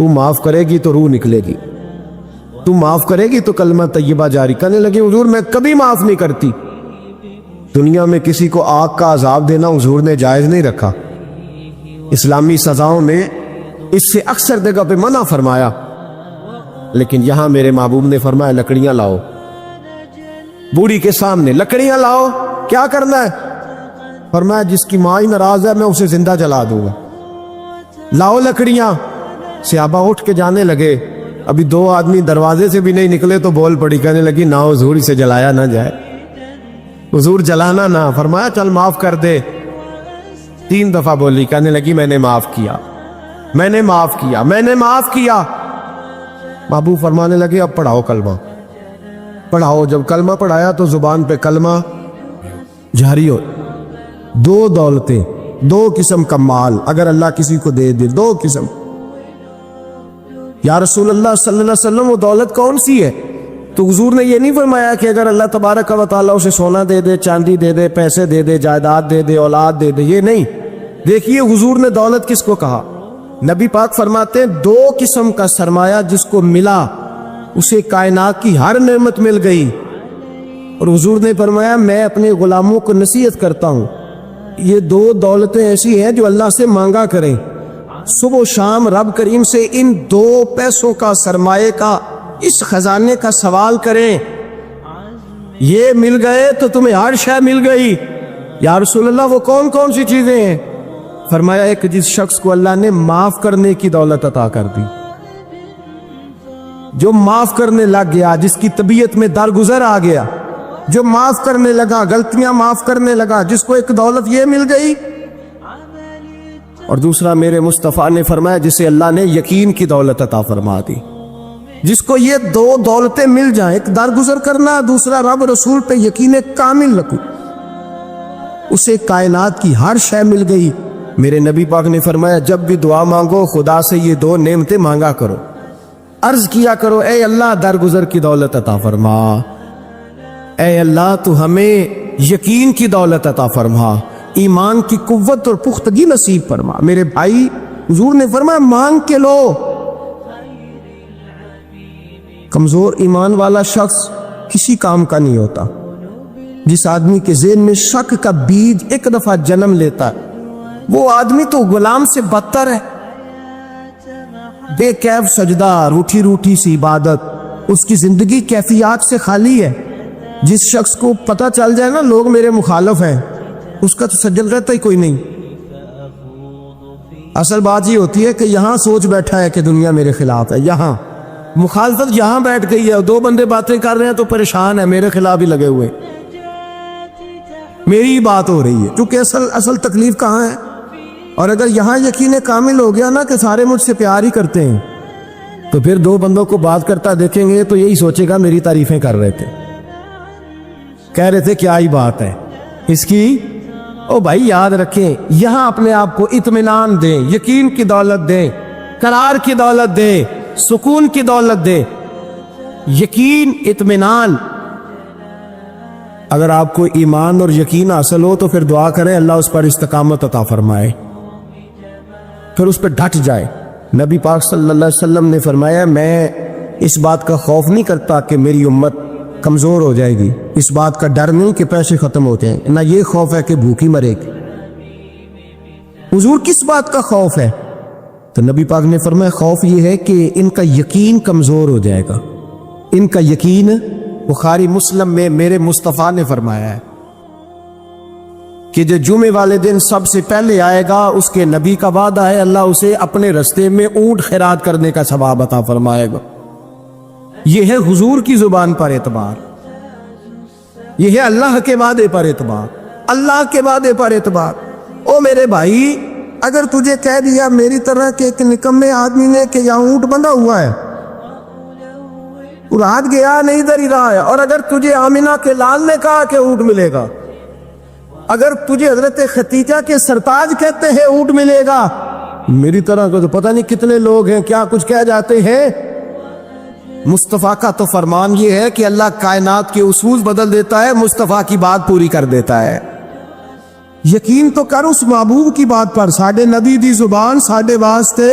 تو معاف کرے گی تو روح نکلے گی، تو معاف کرے گی تو کلمہ طیبہ جاری۔ کہنے لگی حضور میں کبھی معاف نہیں کرتی۔ دنیا میں کسی کو آگ کا عذاب دینا حضور نے جائز نہیں رکھا، اسلامی سزاؤں میں اس سے اکثر جگہ پہ منع فرمایا، لیکن یہاں میرے محبوب نے فرمایا لکڑیاں لاؤ، بوڑھی کے سامنے لکڑیاں لاؤ، کیا کرنا ہے؟ فرمایا جس کی ماں ہی ناراض ہے میں اسے زندہ جلا دوں گا، لاؤ لکڑیاں۔ صحابہ اٹھ کے جانے لگے، ابھی 2 آدمی دروازے سے بھی نہیں نکلے تو بول پڑی، کہنے لگی نہ حضور اسے جلایا نہ جائے، حضور جلانا نہ۔ فرمایا چل معاف کر دے۔ 3 دفعہ بولی، کہنے لگی میں نے معاف کیا، میں نے معاف کیا، میں نے معاف کیا۔ محبوب فرمانے لگے اب پڑھاؤ کلمہ، پڑھاؤ۔ جب کلمہ پڑھایا تو زبان پہ کلمہ جاری ہو۔ 2 دولتیں، 2 قسم کا مال اگر اللہ کسی کو دے دے، 2 قسم۔ یا رسول اللہ صلی اللہ علیہ وسلم وہ دولت کون سی ہے؟ تو حضور نے یہ نہیں فرمایا کہ اگر اللہ تبارک و تعالیٰ اسے سونا دے دے، چاندی دے دے، پیسے دے دے، جائیداد دے دے، اولاد دے دے، یہ نہیں۔ دیکھیے حضور نے دولت کس کو کہا؟ نبی پاک فرماتے ہیں 2 قسم کا سرمایہ جس کو ملا اسے کائنات کی ہر نعمت مل گئی۔ اور حضور نے فرمایا میں اپنے غلاموں کو نصیحت کرتا ہوں یہ 2 دولتیں ایسی ہیں جو اللہ سے مانگا کریں، صبح و شام رب کریم سے ان 2 پیسوں کا، سرمایے کا، اس خزانے کا سوال کریں، یہ مل گئے تو تمہیں ہر شے مل گئی۔ یا رسول اللہ وہ کون کون سی چیزیں ہیں؟ فرمایا ایک جس شخص کو اللہ نے معاف کرنے کی دولت عطا کر دی، جو معاف کرنے لگ گیا، جس کی طبیعت میں درگزر آ گیا، جو معاف کرنے لگا، غلطیاں معاف کرنے لگا، جس کو ایک دولت یہ مل گئی۔ اور دوسرا میرے مصطفیٰ نے فرمایا جسے اللہ نے یقین کی دولت عطا فرما دی، جس کو یہ 2 دولتیں مل جائیں، ایک درگزر کرنا، دوسرا رب رسول پہ یقین کامل رکھو، اسے کائنات کی ہر شے مل گئی۔ میرے نبی پاک نے فرمایا جب بھی دعا مانگو خدا سے یہ 2 نعمتیں مانگا کرو، عرض کیا کرو اے اللہ درگزر کی دولت عطا فرما، اے اللہ تو ہمیں یقین کی دولت عطا فرما، ایمان کی قوت اور پختگی نصیب فرما۔ میرے بھائی حضور نے فرمایا مانگ کے لو۔ کمزور ایمان والا شخص کسی کام کا نہیں ہوتا۔ جس آدمی کے ذہن میں شک کا بیج ایک دفعہ جنم لیتا ہے وہ آدمی تو غلام سے بدتر ہے۔ بے کیف سجدہ، روٹھی روٹھی سی عبادت، اس کی زندگی کیفیات سے خالی ہے۔ جس شخص کو پتہ چل جائے نا لوگ میرے مخالف ہیں، اس کا تو سجل رہتا ہی کوئی نہیں۔ اصل بات یہ ہوتی ہے کہ یہاں سوچ بیٹھا ہے کہ دنیا میرے خلاف ہے، یہاں مخالفت یہاں بیٹھ گئی ہے، 2 بندے باتیں کر رہے ہیں تو پریشان ہے، میرے خلاف ہی لگے ہوئے، میری بات ہو رہی ہے، کیونکہ اصل تکلیف کہاں ہے؟ اور اگر یہاں یقین کامل ہو گیا نا کہ سارے مجھ سے پیار ہی کرتے ہیں، تو پھر 2 بندوں کو بات کرتا دیکھیں گے تو یہی سوچے گا میری تعریفیں کر رہے تھے، کہہ رہے تھے کیا ہی بات ہے اس کی۔ او بھائی یاد رکھیں، یہاں اپنے آپ کو اطمینان دیں، یقین کی دولت دیں، قرار کی دولت دیں، سکون کی دولت دیں، یقین، اطمینان۔ اگر آپ کو ایمان اور یقین حاصل ہو تو پھر دعا کریں اللہ اس پر استقامت عطا فرمائے، پھر اس پہ ڈٹ جائے۔ نبی پاک صلی اللہ علیہ وسلم نے فرمایا میں اس بات کا خوف نہیں کرتا کہ میری امت کمزور ہو جائے گی، اس بات کا ڈر نہیں کہ پیسے ختم ہو جائیں، نہ یہ خوف ہے کہ بھوکی مرے گی۔ حضور کس بات کا خوف ہے؟ تو نبی پاک نے فرمایا خوف یہ ہے کہ ان کا یقین کمزور ہو جائے گا، ان کا یقین۔ بخاری مسلم میں میرے مصطفیٰ نے فرمایا ہے کہ جو جمعے والے دن سب سے پہلے آئے گا اس کے نبی کا وعدہ ہے اللہ اسے اپنے رستے میں اونٹ خیرات کرنے کا ثواب عطا فرمائے گا۔ یہ ہے حضور کی زبان پر اعتبار، یہ ہے اللہ کے وعدے پر اعتبار، اللہ کے وعدے پر اعتبار۔ او میرے بھائی اگر تجھے کہہ دیا میری طرح کے ایک نکمے آدمی نے کہ یہاں اونٹ بندھا ہوا ہے، رات گیا نہیں ادھر ہی رہا ہے، اور اگر تجھے آمینہ کے لال نے کہا کہ اونٹ ملے گا، اگر تجھے حضرت ختیجہ کے سرتاج کہتے ہیں اونٹ ملے گا، میری طرح کو تو پتہ نہیں کتنے لوگ ہیں کیا کچھ کہہ جاتے ہیں۔ مصطفیٰ کا تو فرمان یہ ہے کہ اللہ کائنات کے اصول بدل دیتا ہے، مصطفیٰ کی بات پوری کر دیتا ہے۔ یقین تو کر اس محبوب کی بات پر، ساڈے نبی دی زبان ساڈے واسطے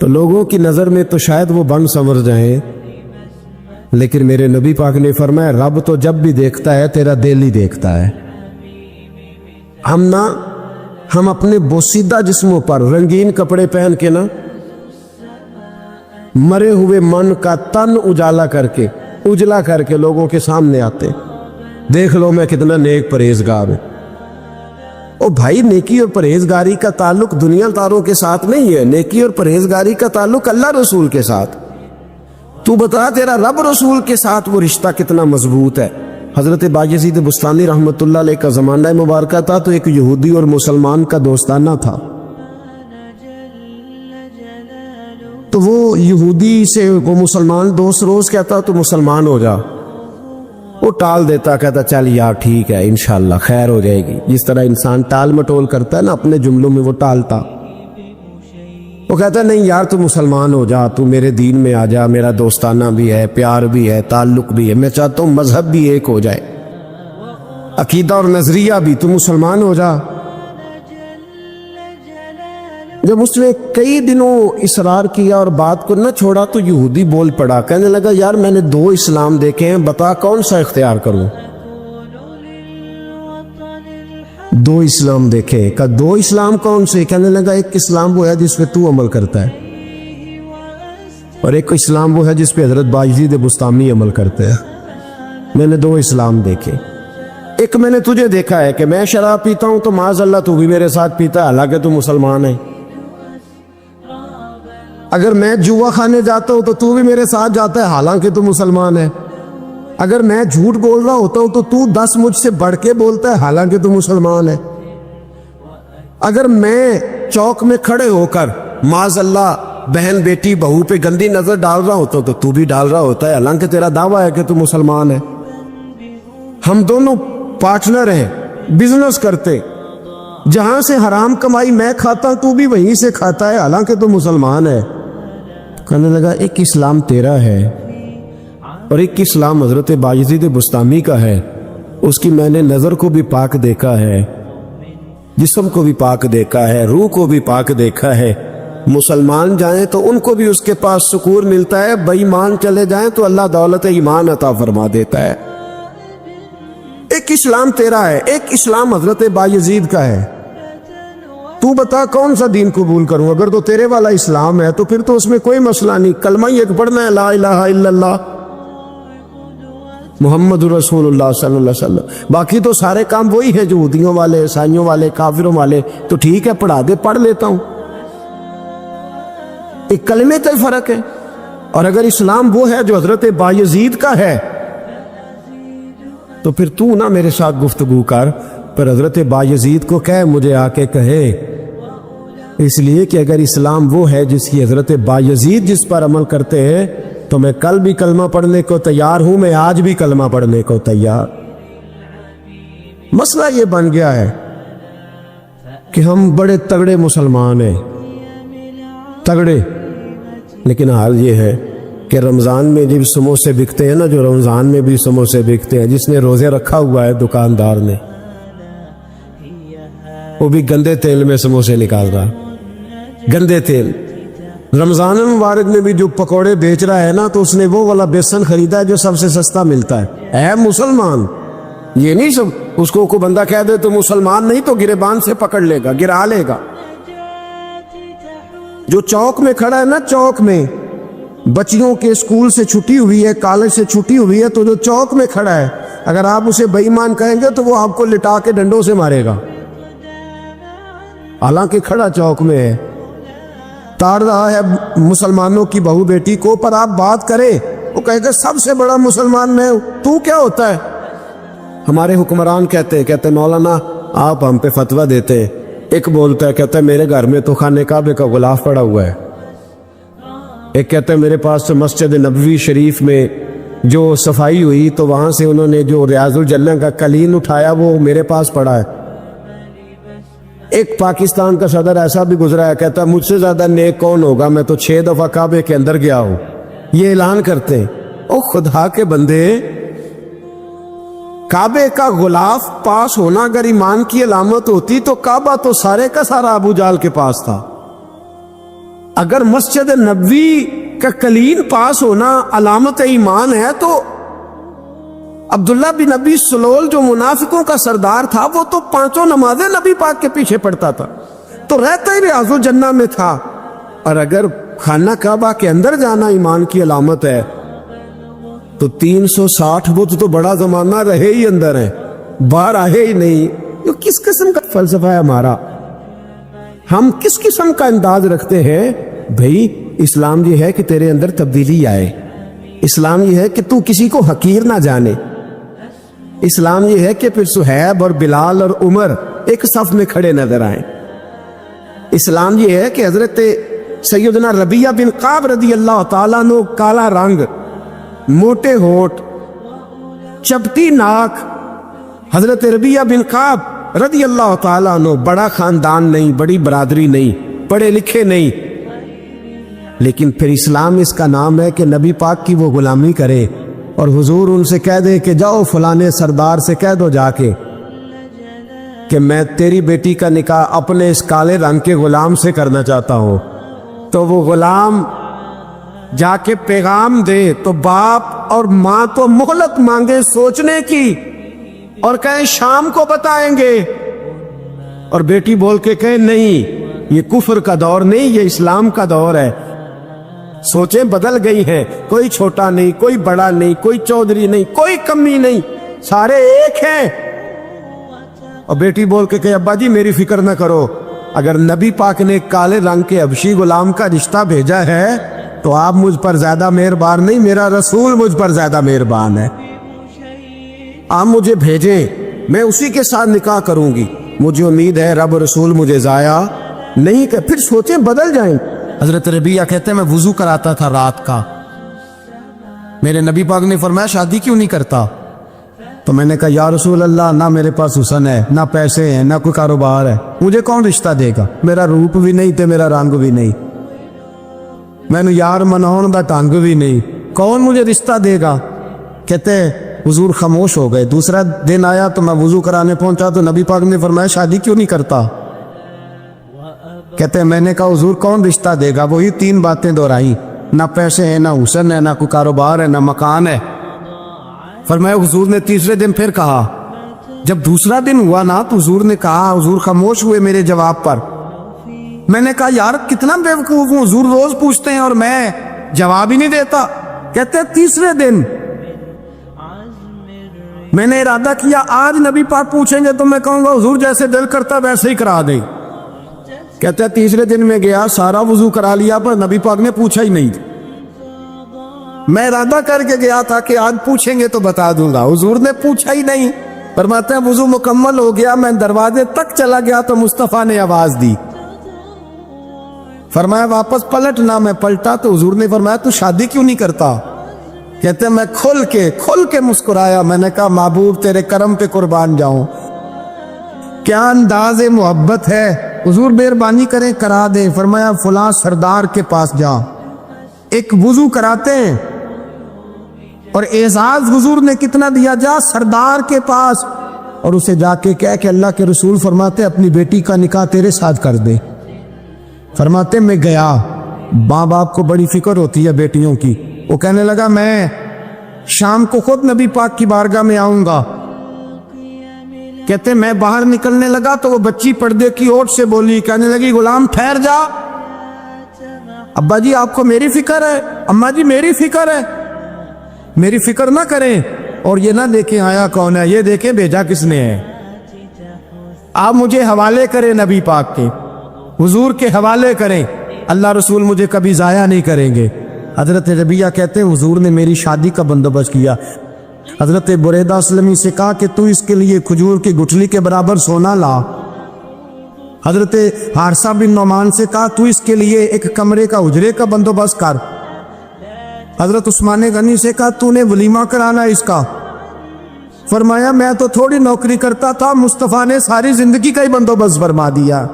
تو لوگوں کی نظر میں تو شاید وہ بن سنور جائیں، لیکن میرے نبی پاک نے فرمایا رب تو جب بھی دیکھتا ہے تیرا دل ہی دیکھتا ہے۔ ہم اپنے بوسیدہ جسموں پر رنگین کپڑے پہن کے نا مرے ہوئے من کا تن اجالا کر کے لوگوں کے سامنے آتے، دیکھ لو میں کتنا نیک پرہیزگار ہوں۔ او بھائی، نیکی اور پرہیزگاری کا تعلق دنیا داروں کے ساتھ نہیں ہے، نیکی اور پرہیزگاری کا تعلق اللہ رسول کے ساتھ۔ تو بتا تیرا رب رسول کے ساتھ وہ رشتہ کتنا مضبوط ہے۔ حضرت بایزید بستانی رحمۃ اللہ علیہ کا زمانہ مبارکہ تھا، تو ایک یہودی اور مسلمان کا دوستانہ تھا۔ تو وہ یہودی سے وہ مسلمان دوست روز کہتا تو مسلمان ہو جا، وہ ٹال دیتا، کہتا چل یار ٹھیک ہے انشاءاللہ خیر ہو جائے گی۔ جس طرح انسان ٹال مٹول کرتا ہے نا اپنے جملوں میں، وہ ٹالتا۔ وہ کہتا نہیں یار تو مسلمان ہو جا، تو میرے دین میں آ جا، میرا دوستانہ بھی ہے، پیار بھی ہے، تعلق بھی ہے، میں چاہتا ہوں مذہب بھی ایک ہو جائے، عقیدہ اور نظریہ بھی، تو مسلمان ہو جا۔ جب اس نے کئی دنوں اصرار کیا اور بات کو نہ چھوڑا تو یہودی بول پڑا، کہنے لگا یار میں نے 2 اسلام دیکھے ہیں، بتا کون سا اختیار کروں؟ 2 اسلام دیکھے، کہا 2 اسلام کون سے؟ کہنے لگا ایک اسلام وہ ہے جس پہ تو عمل کرتا ہے، اور ایک اسلام وہ ہے جس پہ حضرت بایزید بستامی عمل کرتے ہیں۔ میں نے 2 اسلام دیکھے، ایک میں نے تجھے دیکھا ہے کہ میں شراب پیتا ہوں تو معاذ اللہ تو بھی میرے ساتھ پیتا ہے، حالانکہ تو مسلمان ہے۔ اگر میں جوا کھانے جاتا ہوں تو بھی میرے ساتھ جاتا ہے، حالانکہ تو مسلمان ہے۔ اگر میں جھوٹ بول رہا ہوتا ہوں تو 10 مجھ سے بڑھ کے بولتا ہے، حالانکہ تو مسلمان ہے۔ اگر میں چوک میں کھڑے ہو کر معاذ اللہ بہن بیٹی بہو پہ گندی نظر ڈال رہا ہوتا ہوں تو بھی ڈال رہا ہوتا ہے، حالانکہ تیرا دعویٰ ہے کہ تو مسلمان ہے۔ ہم دونوں پارٹنر ہیں، بزنس کرتے، جہاں سے حرام کمائی میں کھاتا ہوں تو بھی وہیں سے کھاتا ہے، حالانکہ تو مسلمان ہے۔ کہنے لگا ایک اسلام تیرا ہے اور ایک اسلام حضرت بایزید بستامی کا ہے، اس کی میں نے نظر کو بھی پاک دیکھا ہے، جسم کو بھی پاک دیکھا ہے، روح کو بھی پاک دیکھا ہے۔ مسلمان جائیں تو ان کو بھی اس کے پاس سکون ملتا ہے، بے ایمان چلے جائیں تو اللہ دولت ایمان عطا فرما دیتا ہے۔ ایک اسلام تیرا ہے، ایک اسلام حضرت بایزید کا ہے، تو بتا کون سا دین قبول کروں؟ اگر تو تیرے والا اسلام ہے تو پھر تو اس میں کوئی مسئلہ نہیں، کلمہ ہی ایک پڑھنا ہے، لا الہ الا اللہ محمد رسول اللہ صلی اللہ علیہ وسلم، باقی تو سارے کام وہی ہیں، یہودیوں والے، عیسائیوں والے، کافروں والے، تو ٹھیک ہے پڑھا دے، پڑھ لیتا ہوں، ایک کلمے کا فرق ہے۔ اور اگر اسلام وہ ہے جو حضرت بایزید کا ہے تو پھر تو نہ میرے ساتھ گفتگو کر، پر حضرت بایزید کو کہے مجھے آ کے کہے، اس لیے کہ اگر اسلام وہ ہے جس کی حضرت بایزید جس پر عمل کرتے ہیں تو میں کل بھی کلمہ پڑھنے کو تیار ہوں، میں آج بھی کلمہ پڑھنے کو تیار۔ مسئلہ یہ بن گیا ہے کہ ہم بڑے تگڑے مسلمان ہیں، تگڑے، لیکن حال یہ ہے کہ رمضان میں جب سموسے بکتے ہیں نا، جو رمضان میں بھی سموسے بکتے ہیں، جس نے روزے رکھا ہوا ہے دکاندار نے، وہ بھی گندے تیل میں سموسے نکال رہا، گندے تیل۔ رمضان مبارک میں بھی جو پکوڑے بیچ رہا ہے نا، تو اس نے وہ والا بیسن خریدا ہے جو سب سے سستا ملتا ہے۔ اے مسلمان، یہ نہیں سب اس کو کوئی بندہ کہہ دے تو مسلمان نہیں، تو گریبان سے پکڑ لے گا، گرا لے گا۔ جو چوک میں کھڑا ہے نا، چوک میں بچیوں کے اسکول سے چھٹی ہوئی ہے، کالج سے چھٹی ہوئی ہے، تو جو چوک میں کھڑا ہے اگر آپ اسے بے ایمان کہیں گے تو وہ آپ کو لٹا کے ڈنڈوں سے مارے گا، حالانکہ کھڑا چوک میں ہے، تاڑ رہا ہے مسلمانوں کی بہو بیٹی کو، پر آپ بات کرے وہ کہے گا سب سے بڑا مسلمان میں ہوں، تو کیا ہوتا ہے؟ ہمارے حکمران کہتے مولانا آپ ہم پہ فتویٰ دیتے ہیں، ایک بولتا ہے کہتا ہے میرے گھر میں تو خانہ کعبے کا غلاف پڑا ہوا ہے، ایک کہتا ہے میرے پاس تو مسجد نبوی شریف میں جو صفائی ہوئی تو وہاں سے انہوں نے جو ریاض الجنہ کا قلین اٹھایا وہ میرے پاس پڑا ہے۔ ایک پاکستان کا صدر ایسا بھی گزرا ہے، کہتا ہے مجھ سے زیادہ نیک کون ہوگا، میں تو 6 دفعہ کعبے کے اندر گیا ہوں۔ یہ اعلان کرتے ہیں۔ او خدا کے بندے، کعبے کا غلاف پاس ہونا اگر ایمان کی علامت ہوتی تو کعبہ تو سارے کا سارا ابو جہل کے پاس تھا، اگر مسجد نبوی کا کلین پاس ہونا علامت ایمان ہے تو عبداللہ بن ابی سلول جو منافقوں کا سردار تھا وہ تو 5 نمازیں نبی پاک کے پیچھے پڑھتا تھا، تو رہتا ہی ریاض الجنہ میں تھا۔ اور اگر خانہ کعبہ کے اندر جانا ایمان کی علامت ہے تو 360 بت تو بڑا زمانہ رہے ہی اندر ہیں، باہر آئے ہی نہیں۔ یہ کس قسم کا فلسفہ ہے ہمارا؟ ہم کس قسم کا انداز رکھتے ہیں؟ بھئی اسلام یہ ہے کہ تیرے اندر تبدیلی آئے، اسلام یہ ہے کہ تو کسی کو حقیر نہ جانے، اسلام یہ ہے کہ پھر صہیب اور بلال اور عمر ایک صف میں کھڑے نظر آئیں، اسلام یہ ہے کہ حضرت سیدنا ربیعہ بن کعب رضی اللہ تعالیٰ عنہ، کالا رنگ، موٹے ہونٹ، چپٹی ناک، حضرت ربیعہ بن کعب رضی اللہ تعالیٰ عنہ، بڑا خاندان نہیں، بڑی برادری نہیں، پڑھے لکھے نہیں، لیکن پھر اسلام اس کا نام ہے کہ نبی پاک کی وہ غلامی کرے، اور حضور ان سے کہہ دے کہ جاؤ فلانے سردار سے کہہ دو جا کے کہ میں تیری بیٹی کا نکاح اپنے اس کالے رنگ کے غلام سے کرنا چاہتا ہوں، تو وہ غلام جا کے پیغام دے تو باپ اور ماں تو مہلت مانگے سوچنے کی اور کہیں شام کو بتائیں گے، اور بیٹی بول کے کہیں نہیں یہ کفر کا دور نہیں، یہ اسلام کا دور ہے۔ سوچیں بدل گئی ہیں، کوئی چھوٹا نہیں، کوئی بڑا نہیں، کوئی چودھری نہیں، کوئی کمی نہیں، سارے ایک ہیں۔ اور بیٹی بول کے کہے ابا جی میری فکر نہ کرو، اگر نبی پاک نے کالے رنگ کے حبشی غلام کا رشتہ بھیجا ہے تو آپ مجھ پر زیادہ مہربان نہیں، میرا رسول مجھ پر زیادہ مہربان ہے، آپ مجھے بھیجیں، میں اسی کے ساتھ نکاح کروں گی، مجھے امید ہے رب رسول مجھے ضائع نہیں کہ پھر سوچیں بدل جائیں۔ حضرت ربیعہ کہتے ہیں میں وضو کراتا تھا رات کا، میرے نبی پاک نے فرمایا شادی کیوں نہیں کرتا؟ تو میں نے کہا یا رسول اللہ نہ میرے پاس حسن ہے، نہ پیسے ہیں، نہ کوئی کاروبار ہے، مجھے کون رشتہ دے گا؟ میرا روپ بھی نہیں تے میرا رنگ بھی نہیں، میں نے یار مناؤن دا ٹنگ بھی نہیں، کون مجھے رشتہ دے گا؟ کہتے حضور خاموش ہو گئے۔ دوسرا دن آیا تو میں وضو کرانے پہنچا تو نبی پاک نے فرمایا شادی کیوں نہیں کرتا؟ کہتے ہیں میں نے کہا حضور کون رشتہ دے گا؟ وہی 3 باتیں دہرائی، نہ پیسے ہیں، نہ حسن ہے، نہ کوئی کاروبار ہے، نہ مکان ہے۔ فرمایا حضور نے تیسرے دن پھر کہا، جب دوسرا دن ہوا نا تو حضور نے کہا، حضور خاموش ہوئے میرے جواب پر۔ میں نے کہا یار کتنا بے وقوف ہوں، حضور روز پوچھتے ہیں اور میں جواب ہی نہیں دیتا۔ کہتے ہیں تیسرے دن میں نے ارادہ کیا آج نبی پاک پوچھیں گے تو میں کہوں گا حضور جیسے دل کرتا ویسے ہی کرا دیں۔ کہتے ہیں تیسرے دن میں گیا، سارا وضو کرا لیا پر نبی پاک نے پوچھا ہی نہیں۔ میں ارادہ کر کے گیا تھا کہ آج پوچھیں گے تو بتا دوں گا، حضور نے پوچھا ہی نہیں۔ فرماتے ہیں وضو مکمل ہو گیا، میں دروازے تک چلا گیا تو مصطفیٰ نے آواز دی، فرمایا واپس پلٹ نہ، میں پلٹا تو حضور نے فرمایا تو شادی کیوں نہیں کرتا؟ کہتے ہیں میں کھل کے مسکرایا، میں نے کہا محبوب تیرے کرم پہ قربان جاؤں، کیا انداز محبت ہے، حضور مہربانی کریں کرا دیں۔ فرمایا فلاں سردار کے پاس جا، ایک وضو کراتے ہیں، اور اعزاز حضور نے کتنا دیا، جا سردار کے پاس اور اسے جا کے کہہ کہ اللہ کے رسول فرماتے اپنی بیٹی کا نکاح تیرے ساتھ کر دے۔ فرماتے میں گیا، ماں باپ کو بڑی فکر ہوتی ہے بیٹیوں کی، وہ کہنے لگا میں شام کو خود نبی پاک کی بارگاہ میں آؤں گا۔ کہتے میں باہر نکلنے لگا تو وہ بچی پردے کی اوٹ سے بولی، کہنے لگی غلام ٹھہر جا، ابا جی آپ کو میری فکر ہے، اماں جی میری فکر ہے، میری فکر نہ کریں، اور یہ نہ دیکھیں آیا کون ہے، یہ دیکھیں بھیجا کس نے ہے، آپ مجھے حوالے کریں نبی پاک کے، حضور کے حوالے کریں، اللہ رسول مجھے کبھی ضائع نہیں کریں گے۔ حضرت ربیعہ کہتے ہیں حضور نے میری شادی کا بندوبست کیا۔ حضرت بریدہ اسلمی سے کہا کہ تو اس کے لیے کھجور کی گٹھلی کے برابر سونا لا۔ حضرت حارثہ بن نعمان سے کہا تو اس کے لیے ایک کمرے کا حجرے کا بندوبست کر۔ حضرت عثمان غنی سے کہا تو نے ولیمہ کرانا اس کا۔ فرمایا میں تو تھوڑی نوکری کرتا تھا، مصطفیٰ نے ساری زندگی کا ہی بندوبست فرما دیا۔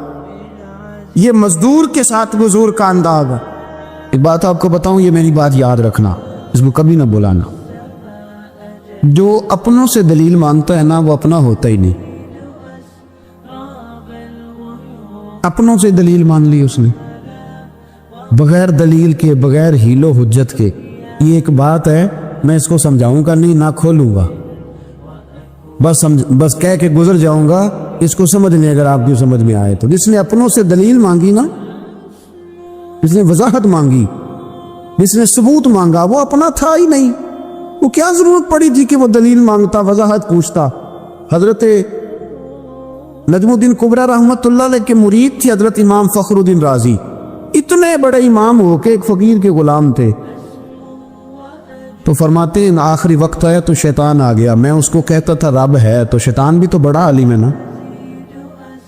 یہ مزدور کے ساتھ حضور کا انداز ہے۔ ایک بات آپ کو بتاؤں، یہ میری بات یاد رکھنا، اس میں کبھی نہ بلانا، جو اپنوں سے دلیل مانتا ہے نا وہ اپنا ہوتا ہی نہیں۔ اپنوں سے دلیل مان لی اس نے، بغیر دلیل کے، بغیر ہیل و حجت کے. یہ ایک بات ہے، میں اس کو سمجھاؤں گا نہیں، نہ کھولوں گا، بس کہہ کے گزر جاؤں گا. اس کو سمجھ لیں اگر آپ کی سمجھ میں آئے تو. جس نے اپنوں سے دلیل مانگی نا، جس نے وضاحت مانگی، جس نے ثبوت مانگا، وہ اپنا تھا ہی نہیں. وہ کیا ضرورت پڑی تھی کہ وہ دلیل مانگتا، وضاحت پوچھتا. حضرت نجم الدین کبریٰ رحمۃ اللہ علیہ کے مرید تھے حضرت امام فخر الدین رازی. اتنے بڑے امام ہو کے ایک فقیر کے غلام تھے. تو فرماتے ہیں آخری وقت آیا تو شیطان آ گیا. میں اس کو کہتا تھا رب ہے، تو شیطان بھی تو بڑا عالم ہے نا،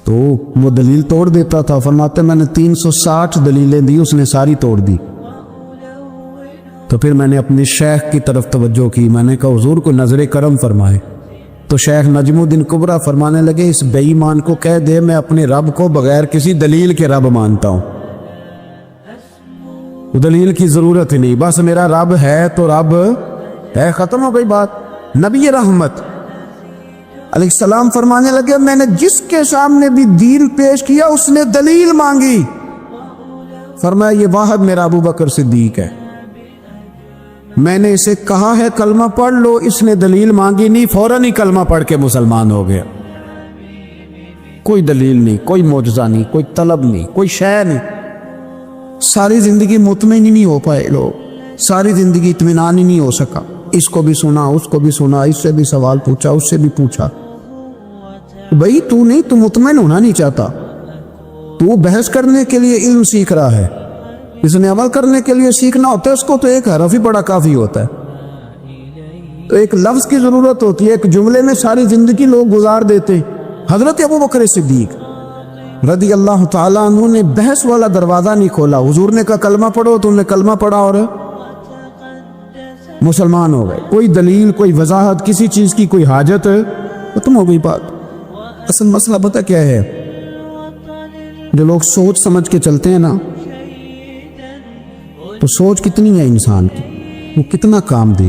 تو وہ دلیل توڑ دیتا تھا. فرماتے میں نے 360 دلیلیں دی، اس نے ساری توڑ دی. تو پھر میں نے اپنی شیخ کی طرف توجہ کی. میں نے کہا حضور کو نظر کرم فرمائے. تو شیخ نجم الدین کبریٰ فرمانے لگے اس بے ایمان کو کہہ دے میں اپنے رب کو بغیر کسی دلیل کے رب مانتا ہوں. دلیل کی ضرورت ہی نہیں، بس میرا رب ہے تو رب ہے، ختم ہو گئی بات. نبی رحمت علیہ السلام فرمانے لگے میں نے جس کے سامنے بھی دین پیش کیا اس نے دلیل مانگی. فرمایا یہ واحد میرا ابو بکر صدیق ہے. میں نے اسے کہا ہے کلمہ پڑھ لو، اس نے دلیل مانگی نہیں، فوراً ہی کلمہ پڑھ کے مسلمان ہو گیا. کوئی دلیل نہیں، کوئی معجزہ نہیں، کوئی طلب نہیں، کوئی شے نہیں. ساری زندگی مطمئن ہی نہیں ہو پائے لوگ، ساری زندگی اطمینان ہی نہیں ہو سکا. اس کو بھی سنا، اس کو بھی سنا، اس سے بھی سوال پوچھا، اس سے بھی پوچھا. بھئی تو نہیں، تو مطمئن ہونا نہیں چاہتا. تو بحث کرنے کے لیے علم سیکھ رہا ہے، اس نے عمل کرنے کے لیے سیکھنا ہوتا ہے. اس کو تو ایک حرف ہی بڑا کافی ہوتا ہے. تو ایک لفظ کی ضرورت ہوتی ہے، ایک جملے میں ساری زندگی لوگ گزار دیتے. حضرت ابو بکر صدیق رضی اللہ تعالیٰ عنہ نے بحث والا دروازہ نہیں کھولا. حضور نے کہا کلمہ پڑھو تو انہوں نے کلمہ پڑھا اور مسلمان ہو گئے. کوئی دلیل، کوئی وضاحت، کسی چیز کی کوئی حاجت، ختم ہو گئی بات. اصل مسئلہ پتہ کیا ہے؟ جو لوگ سوچ سمجھ کے چلتے ہیں نا، تو سوچ کتنی ہے انسان کی، وہ کتنا کام دے.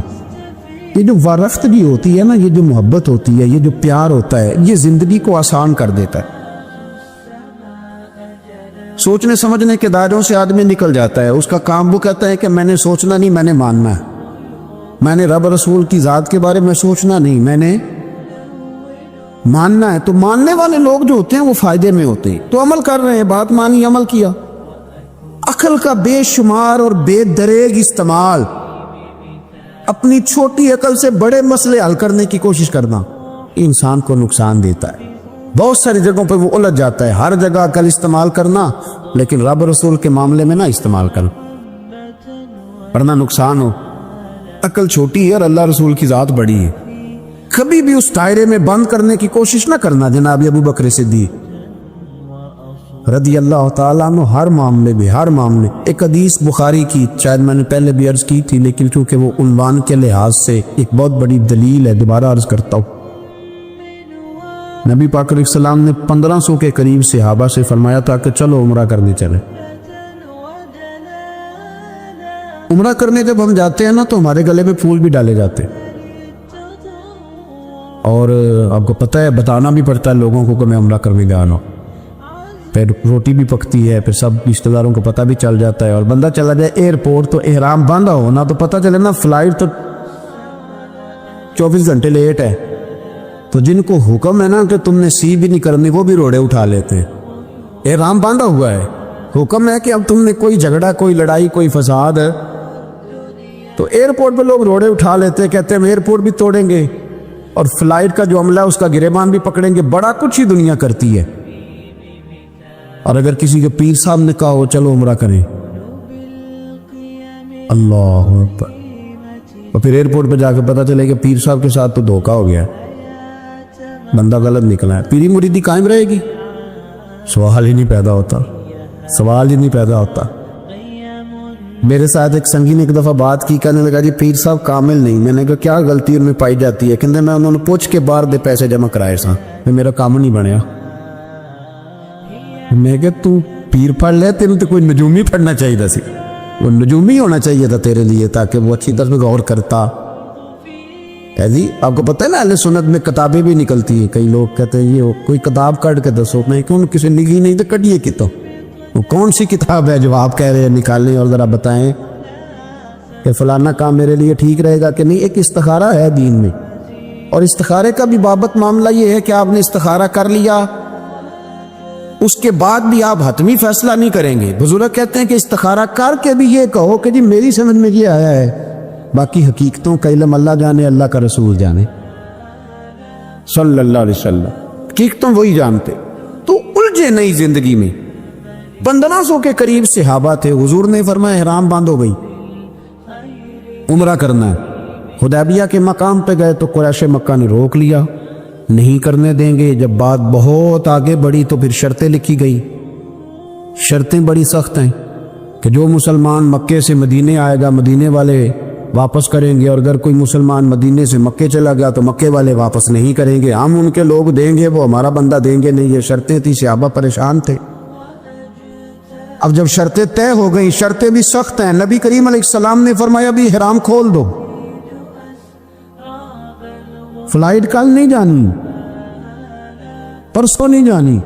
یہ جو وارفتگی ہوتی ہے نا، یہ جو محبت ہوتی ہے، یہ جو پیار ہوتا ہے، یہ زندگی کو آسان کر دیتا ہے. سوچنے سمجھنے کے دائروں سے آدمی نکل جاتا ہے. اس کا کام وہ کہتا ہے کہ میں نے سوچنا نہیں، میں نے ماننا ہے. میں نے رب رسول کی ذات کے بارے میں سوچنا نہیں، میں نے ماننا ہے. تو ماننے والے لوگ جو ہوتے ہیں وہ فائدے میں ہوتے ہیں. تو عمل کر رہے ہیں، بات مانی، عمل کیا. عقل کا بے شمار اور بے دریغ استعمال، اپنی چھوٹی عقل سے بڑے مسئلے حل کرنے کی کوشش کرنا، انسان کو نقصان دیتا ہے. بہت ساری جگہوں پہ وہ الجھ جاتا ہے. ہر جگہ عقل استعمال کرنا، لیکن رب رسول کے معاملے میں نہ استعمال کرنا، ورنہ نقصان ہو. عقل چھوٹی ہے اور اللہ رسول کی ذات بڑی ہے. کبھی بھی اس دائرے میں بند کرنے کی کوشش نہ کرنا. جناب ابو بکر صدیق رضی اللہ تعالیٰ عنہ ہر معاملے میں، ہر معاملے. ایک حدیث بخاری کی، شاید میں نے پہلے بھی عرض کی تھی، لیکن چونکہ وہ عنوان کے لحاظ سے ایک بہت بڑی دلیل ہے، دوبارہ عرض کرتا ہوں. نبی پاک علیہ السلام نے 1500 کے قریب صحابہ سے فرمایا تھا کہ چلو عمرہ کرنے چلے. عمرہ کرنے جب ہم جاتے ہیں نا تو ہمارے گلے میں پھول بھی ڈالے جاتے ہیں، اور آپ کو پتہ ہے بتانا بھی پڑتا ہے لوگوں کو کہ میں عمرہ کرنے گیا ہوں. پھر روٹی بھی پکتی ہے، پھر سب رشتہ داروں کو پتہ بھی چل جاتا ہے. اور بندہ چلا جائے ایئرپورٹ تو احرام باندھا ہو نا، تو پتہ چلے نا فلائٹ تو 24 گھنٹے لیٹ ہے. تو جن کو حکم ہے نا کہ تم نے سی بھی نہیں کرنی، وہ بھی روڑے اٹھا لیتے ہیں. احرام باندھا ہوا ہے، حکم ہے کہ اب تم نے کوئی جھگڑا، کوئی لڑائی، کوئی فساد ہے، تو ایئرپورٹ پہ لوگ روڑے اٹھا لیتے ہیں. کہتے ہیں ہم ایئرپورٹ بھی توڑیں گے اور فلائٹ کا جو عملہ ہے اس کا گریبان بھی پکڑیں گے. بڑا کچھ ہی دنیا کرتی ہے. اور اگر کسی کے پیر صاحب نے کہا ہو چلو عمرہ کریں، اللہ اکبر، اور پھر ایئرپورٹ پہ جا کے پتہ چلے کہ پیر صاحب کے ساتھ تو دھوکہ ہو گیا ہے، بندہ غلط نکلا ہے، پیری مریدی قائم رہے گی؟ سوال ہی نہیں پیدا ہوتا، سوال ہی نہیں پیدا ہوتا. میرے ساتھ ایک سنگی نے ایک دفعہ بات کی، کہنے لگا جی پیر صاحب کامل نہیں. میں نے کہا کیا غلطی ان میں پائی جاتی ہے؟ کہتے میں انہوں نے پوچھ کے باہر دے پیسے جمع کرائے سا، میرا کام نہیں بنیا. میں کہ تو پیر پڑھ لے، تیرے تو کوئی نجومی پڑھنا چاہیے سی، وہ نجومی ہونا چاہیے تھا تیرے لیے، تاکہ وہ اچھی طرح غور کرتا. جی آپ کو پتہ ہے نا اہل سنت میں کتابیں بھی نکلتی ہیں. کئی لوگ کہتے ہیں یہ کوئی کتاب کٹ کے دسو. میں کیوں کسی لکھی نہیں تو کٹیے کی تو وہ کون سی کتاب ہے جو آپ کہہ رہے ہیں نکالیں اور ذرا بتائیں کہ فلانا کام میرے لیے ٹھیک رہے گا کہ نہیں؟ ایک استخارہ ہے دین میں، اور استخارے کا بھی بابت معاملہ یہ ہے کہ آپ نے استخارہ کر لیا، اس کے بعد بھی آپ حتمی فیصلہ نہیں کریں گے۔ بزرگ کہتے ہیں کہ استخارہ کر کے بھی یہ کہو کہ جی میری سمجھ میں یہ آیا ہے، باقی حقیقتوں کا علم اللہ جانے، اللہ کا رسول جانے صلی اللہ علیہ وسلم، حقیقتوں وہی جانتے۔ تو الجھے نہیں زندگی میں۔ 1500 کے قریب صحابہ تھے، حضور نے فرمایا احرام باندھو بھائی، عمرہ کرنا ہے۔ حدیبیہ کے مقام پہ گئے تو قریش مکہ نے روک لیا، نہیں کرنے دیں گے۔ جب بات بہت آگے بڑھی تو پھر شرطیں لکھی گئی۔ شرطیں بڑی سخت ہیں کہ جو مسلمان مکے سے مدینے آئے گا مدینے والے واپس کریں گے، اور اگر کوئی مسلمان مدینے سے مکے چلا گیا تو مکے والے واپس نہیں کریں گے، ہم ان کے لوگ دیں گے، وہ ہمارا بندہ دیں گے نہیں۔ یہ شرطیں تھی، صحابہ پریشان تھے۔ اب جب شرطیں طے ہو گئیں، شرطیں بھی سخت ہیں، نبی کریم علیہ السلام نے فرمایا بھی احرام کھول دو، فلائٹ کل نہیں جانی، پرسوں نہیں جانی،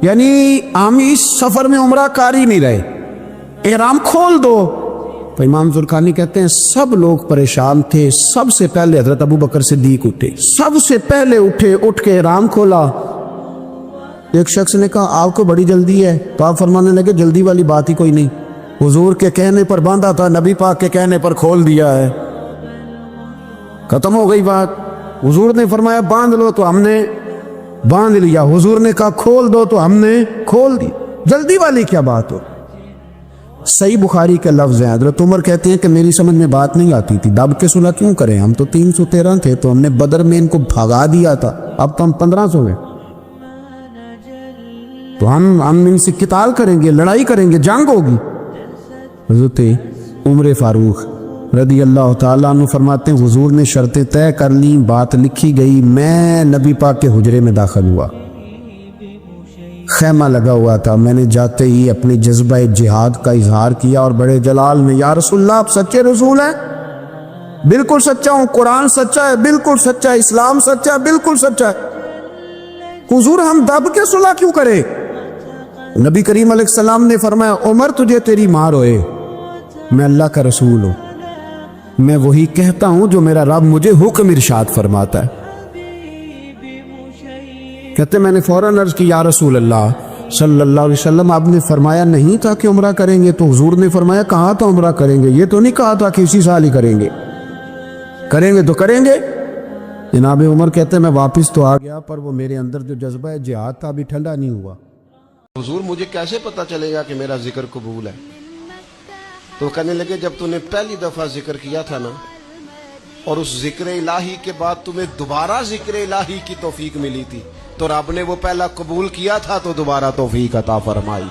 یعنی عامی سفر میں عمرہ کار ہی نہیں رہے، احرام کھول دو۔ تو امام زرقانی کہتے ہیں سب لوگ پریشان تھے۔ سب سے پہلے حضرت ابو بکر صدیق اٹھے، سب سے پہلے اٹھے، اٹھ کے احرام کھولا۔ ایک شخص نے کہا آپ کو بڑی جلدی ہے، تو آپ فرمانے لگے جلدی والی بات ہی کوئی نہیں، حضور کے کہنے پر باندھا تھا، نبی پاک کے کہنے پر کھول دیا ہے، ختم ہو گئی بات۔ حضور نے فرمایا باندھ لو تو ہم نے باندھ لیا، حضور نے کہا کھول دو تو ہم نے کھول دی، جلدی والی کیا بات ہو۔ صحیح بخاری کے لفظ ہیں، حضرت عمر کہتے ہیں کہ میری سمجھ میں بات نہیں آتی تھی، دب کے صلح کیوں کریں، ہم تو 313 تھے، تو ہم نے بدر میں ان کو بھگا دیا تھا، اب تو ہم 1500 ہیں، تو ہم ان سے قتال کریں گے، لڑائی کریں گے، جنگ ہوگی۔ حضرت عمر فاروق رضی اللہ تعالیٰ عنہ فرماتے ہیں حضور نے شرطیں طے کر لیں، بات لکھی گئی، میں نبی پاک کے حجرے میں داخل ہوا، خیمہ لگا ہوا تھا، میں نے جاتے ہی اپنی جذبہ جہاد کا اظہار کیا اور بڑے جلال میں یا رسول اللہ آپ سچے رسول ہیں؟ بالکل سچا ہوں، قرآن سچا ہے، بالکل سچا ہے، اسلام سچا ہے، بالکل سچا ہے۔ حضور ہم دب کے صلح کیوں کرے؟ نبی کریم علیہ السلام نے فرمایا عمر تجھے تیری ماں روئے، میں اللہ کا رسول ہوں، میں وہی کہتا ہوں جو میرا رب مجھے حکم ارشاد فرماتا ہے۔ کہتے میں نے فوراً عرض کی یا رسول اللہ صلی اللہ علیہ وسلم آپ نے فرمایا نہیں تھا کہ عمرہ کریں گے؟ تو حضور نے فرمایا کہا تھا عمرہ کریں گے، یہ تو نہیں کہا تھا کہ اسی سال ہی کریں گے، کریں گے تو کریں گے۔ جناب عمر کہتے میں واپس تو آ گیا، پر وہ میرے اندر جو جذبہ جہاد تھا ابھی ٹھنڈا نہیں ہوا۔ حضور مجھے کیسے پتا چلے گا کہ میرا ذکر قبول ہے؟ تو کہنے لگے جب تو نے پہلی دفعہ ذکر کیا تھا نا، اور اس ذکر الہی کے بعد تمہیں دوبارہ ذکر الہی کی توفیق ملی تھی، تو رب نے وہ پہلا قبول کیا تھا تو دوبارہ توفیق عطا فرمائی۔